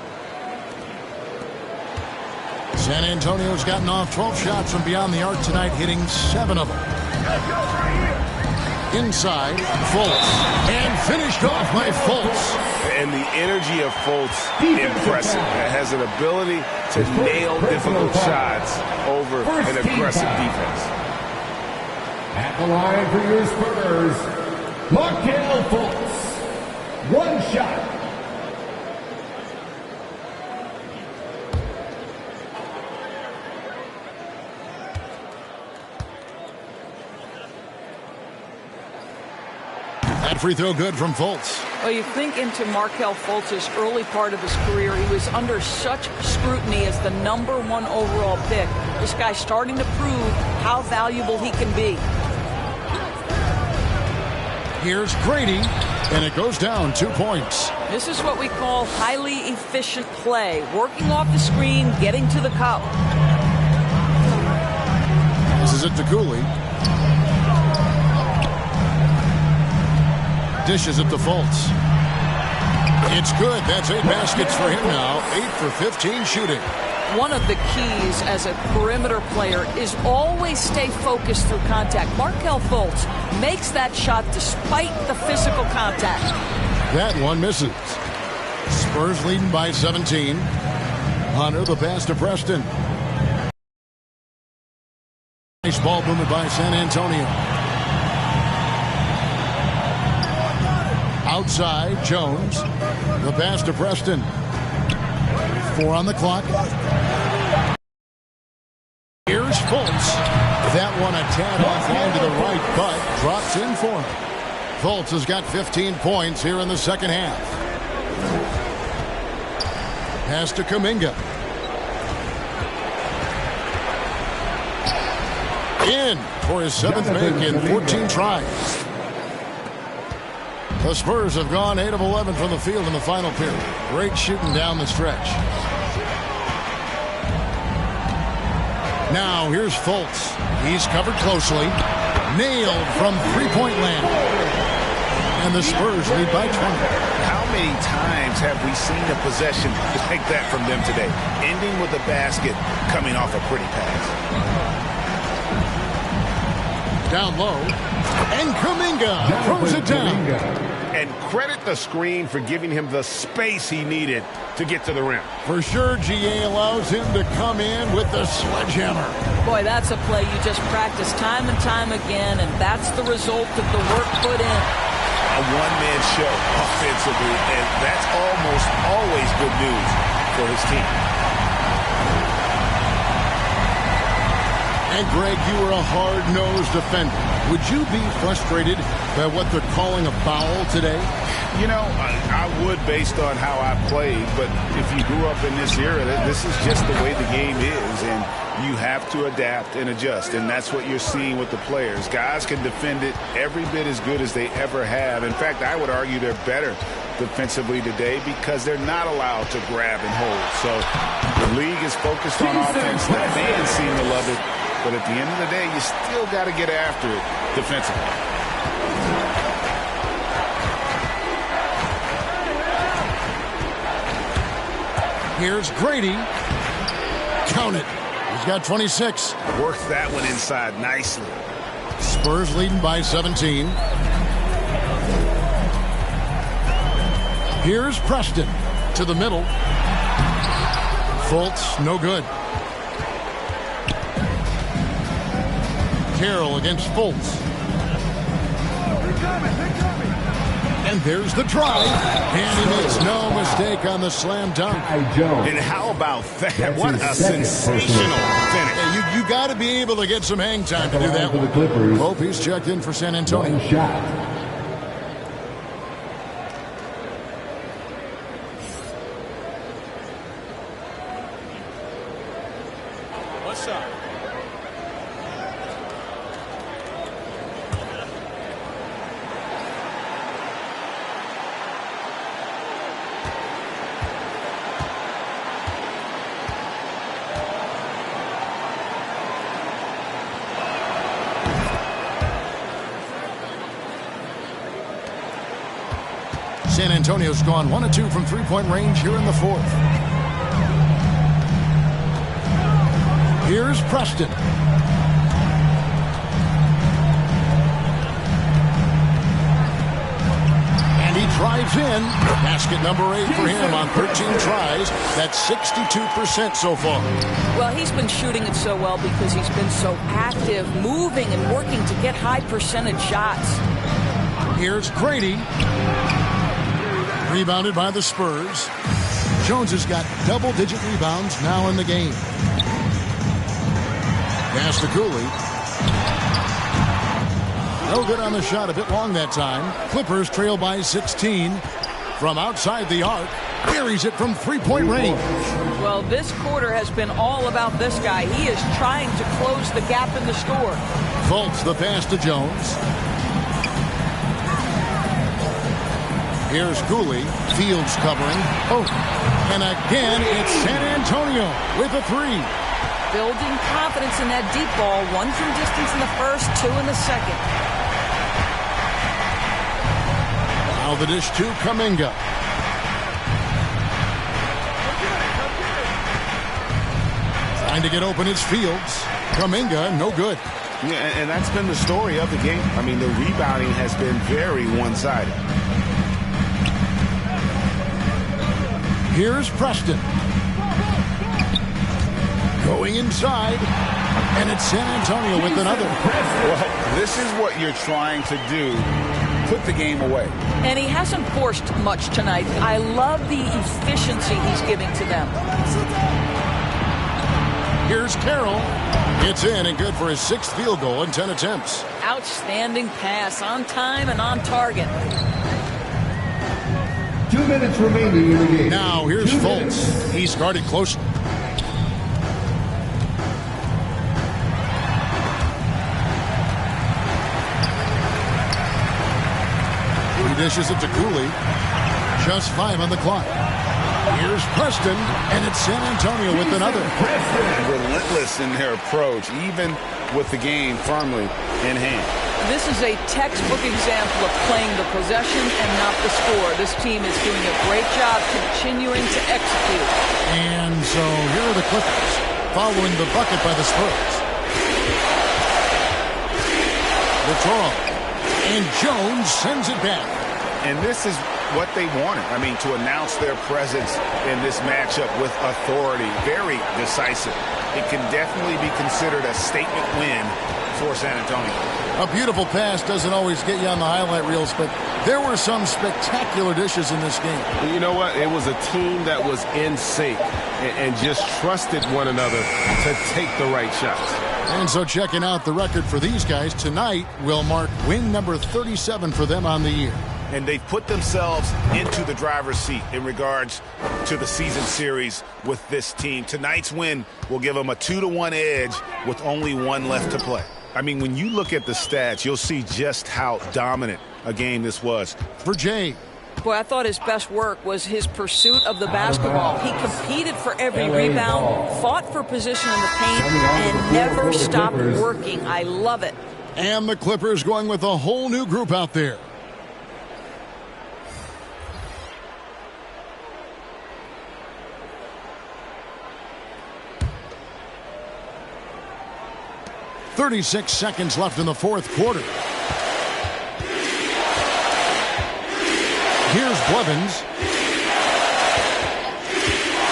[SPEAKER 1] San Antonio's gotten off 12 shots from beyond the arc tonight, hitting 7 of them. Inside, Fultz. And finished off by Fultz.
[SPEAKER 12] And the energy of Fultz, impressive. Has an ability to nail difficult shots over an aggressive defense.
[SPEAKER 13] At the line for your Spurs, Markelle Fultz. 1 shot.
[SPEAKER 1] That free throw good from Fultz.
[SPEAKER 4] Well, you think into Markelle Fultz's early part of his career, he was under such scrutiny as the #1 overall pick. This guy's starting to prove how valuable he can be.
[SPEAKER 1] Here's Grady, and it goes down 2 points.
[SPEAKER 4] This is what we call highly efficient play. Working off the screen, getting to the cup.
[SPEAKER 1] This is it to COOLEY. Dishes it to Fultz. It's good. That's 8 baskets for him now. 8 for 15 shooting.
[SPEAKER 4] One of the keys as a perimeter player is always stay focused through contact. Markelle Fultz makes that shot despite the physical contact.
[SPEAKER 1] That one misses. Spurs leading by 17. Hunter the pass to Preston. Nice ball movement by San Antonio. Outside, Jones. The pass to Preston. 4 on the clock. Here's Fultz. That one a tad offline to the right, but drops in for him. Fultz has got 15 points here in the second half. Pass to Kuminga. In for his 7th make in 14 tries. The Spurs have gone 8 of 11 from the field in the final period. Great shooting down the stretch. Now here's Fultz. He's covered closely. Nailed from three-point land. And the Spurs lead by 20.
[SPEAKER 12] How many times have we seen a possession like that from them today? Ending with a basket, coming off a pretty pass.
[SPEAKER 1] Down low. And Kuminga throws it down.
[SPEAKER 12] And credit the screen for giving him the space he needed to get to the rim.
[SPEAKER 1] For sure, GA allows him to come in with the sledgehammer.
[SPEAKER 4] Boy, that's a play you just practice time and time again, and that's the result of the work put in.
[SPEAKER 12] A one-man show offensively, and that's almost always good news for his team.
[SPEAKER 1] And Greg, you were a hard-nosed defender. Would you be frustrated by what they're calling a foul today?
[SPEAKER 12] You know, I would based on how I played, but if you grew up in this era, this is just the way the game is, and you have to adapt and adjust, and that's what you're seeing with the players. Guys can defend it every bit as good as they ever have. In fact, I would argue they're better defensively today because they're not allowed to grab and hold. So the league is focused on offense. The fans seem to love it. But at the end of the day, you still got to get after it defensively.
[SPEAKER 1] Here's Grady. Count it. He's got 26.
[SPEAKER 12] Worked that one inside nicely.
[SPEAKER 1] Spurs leading by 17. Here's Preston to the middle. Fultz, no good. Carroll against Fultz. And there's the drive. And he makes no mistake on the slam dunk.
[SPEAKER 12] And how about that? What a sensational finish.
[SPEAKER 1] Yeah, you got to be able to get some hang time to do that one. Hope he's checked in for San Antonio.
[SPEAKER 13] One shot.
[SPEAKER 1] San Antonio's gone 1 of 2 from three-point range here in the fourth. Here's Preston. And he drives in. Basket number 8 for him on 13 tries. That's 62% so far.
[SPEAKER 4] Well, he's been shooting it so well because he's been so active, moving and working to get high percentage shots.
[SPEAKER 1] Here's Grady. Rebounded by the Spurs. Jones has got double-digit rebounds now in the game. Pass to Cooley. No good on the shot, a bit long that time. Clippers trail by 16. From outside the arc, buries it from three-point range.
[SPEAKER 4] Well, this quarter has been all about this guy. He is trying to close the gap in the score.
[SPEAKER 1] Fultz the pass to Jones. Here's Cooley. Fields covering. Oh, and again, it's San Antonio with a 3.
[SPEAKER 4] Building confidence in that deep ball. 1 from distance in the first, 2 in the second.
[SPEAKER 1] Now the dish to Kuminga. Trying to get open is Fields. Kuminga, no good.
[SPEAKER 12] Yeah, and that's been the story of the game. I mean, the rebounding has been very one-sided.
[SPEAKER 1] Here's Preston. Going inside. And it's San Antonio with another.
[SPEAKER 12] Well, this is what you're trying to do. Put the game away.
[SPEAKER 4] And he hasn't forced much tonight. I love the efficiency he's giving to them.
[SPEAKER 1] Here's Carroll. It's in and good for his 6th field goal in 10 attempts.
[SPEAKER 4] Outstanding pass, on time and on target.
[SPEAKER 5] 2 minutes remaining in the game.
[SPEAKER 1] Now here's Fultz. He's guarded closely. He dishes it to Cooley. Just 5 on the clock. Here's Preston, and it's San Antonio with another.
[SPEAKER 12] Relentless in their approach, even with the game firmly in hand.
[SPEAKER 4] This is a textbook example of playing the possession and not the score. This team is doing a great job continuing to execute.
[SPEAKER 1] And so here are the Clippers following the bucket by the Spurs. Littoral. And Jones sends it back.
[SPEAKER 12] And this is what they wanted. I mean, to announce their presence in this matchup with authority. Very decisive. It can definitely be considered a statement win for San Antonio.
[SPEAKER 1] A beautiful pass doesn't always get you on the highlight reels, but there were some spectacular dishes in this game.
[SPEAKER 15] You know what? It was a team that was in sync and just trusted one another to take the right shots.
[SPEAKER 1] And so checking out the record for these guys, tonight will mark win number 37 for them on the year.
[SPEAKER 12] And they've put themselves into the driver's seat in regards to the season series with this team. Tonight's win will give them a 2-1 edge with only 1 left to play. I mean, when you look at the stats, you'll see just how dominant a game this was.
[SPEAKER 1] For Jay.
[SPEAKER 4] Boy, I thought his best work was his pursuit of the basketball. He competed for every rebound, fought for position in the paint, and never stopped working. I love it.
[SPEAKER 1] And the Clippers going with a whole new group out there. .36 seconds left in the 4th quarter. Here's Blevins.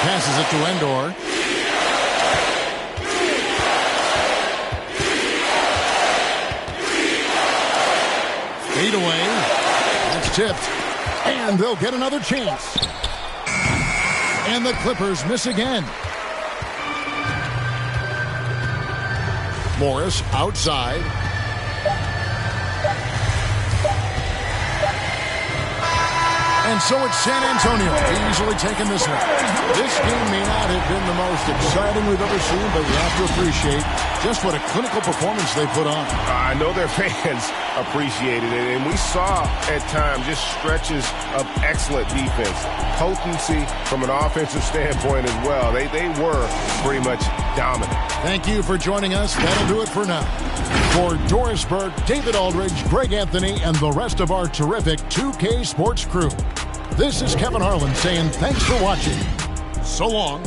[SPEAKER 1] Passes it to Endor. Fade away. That's tipped. And they'll get another chance. And the Clippers miss again. Morris outside. And so it's San Antonio easily taking this one. This game may not have been the most exciting we've ever seen, but you have to appreciate just what a clinical performance they put on.
[SPEAKER 15] I know their fans appreciated it, and we saw at times just stretches of excellent defense. Potency from an offensive standpoint as well. They were pretty much dominant.
[SPEAKER 1] Thank you for joining us. That'll do it for now. For Doris Burke, David Aldridge, Greg Anthony, and the rest of our terrific 2K Sports crew, this is Kevin Harlan saying thanks for watching. So long.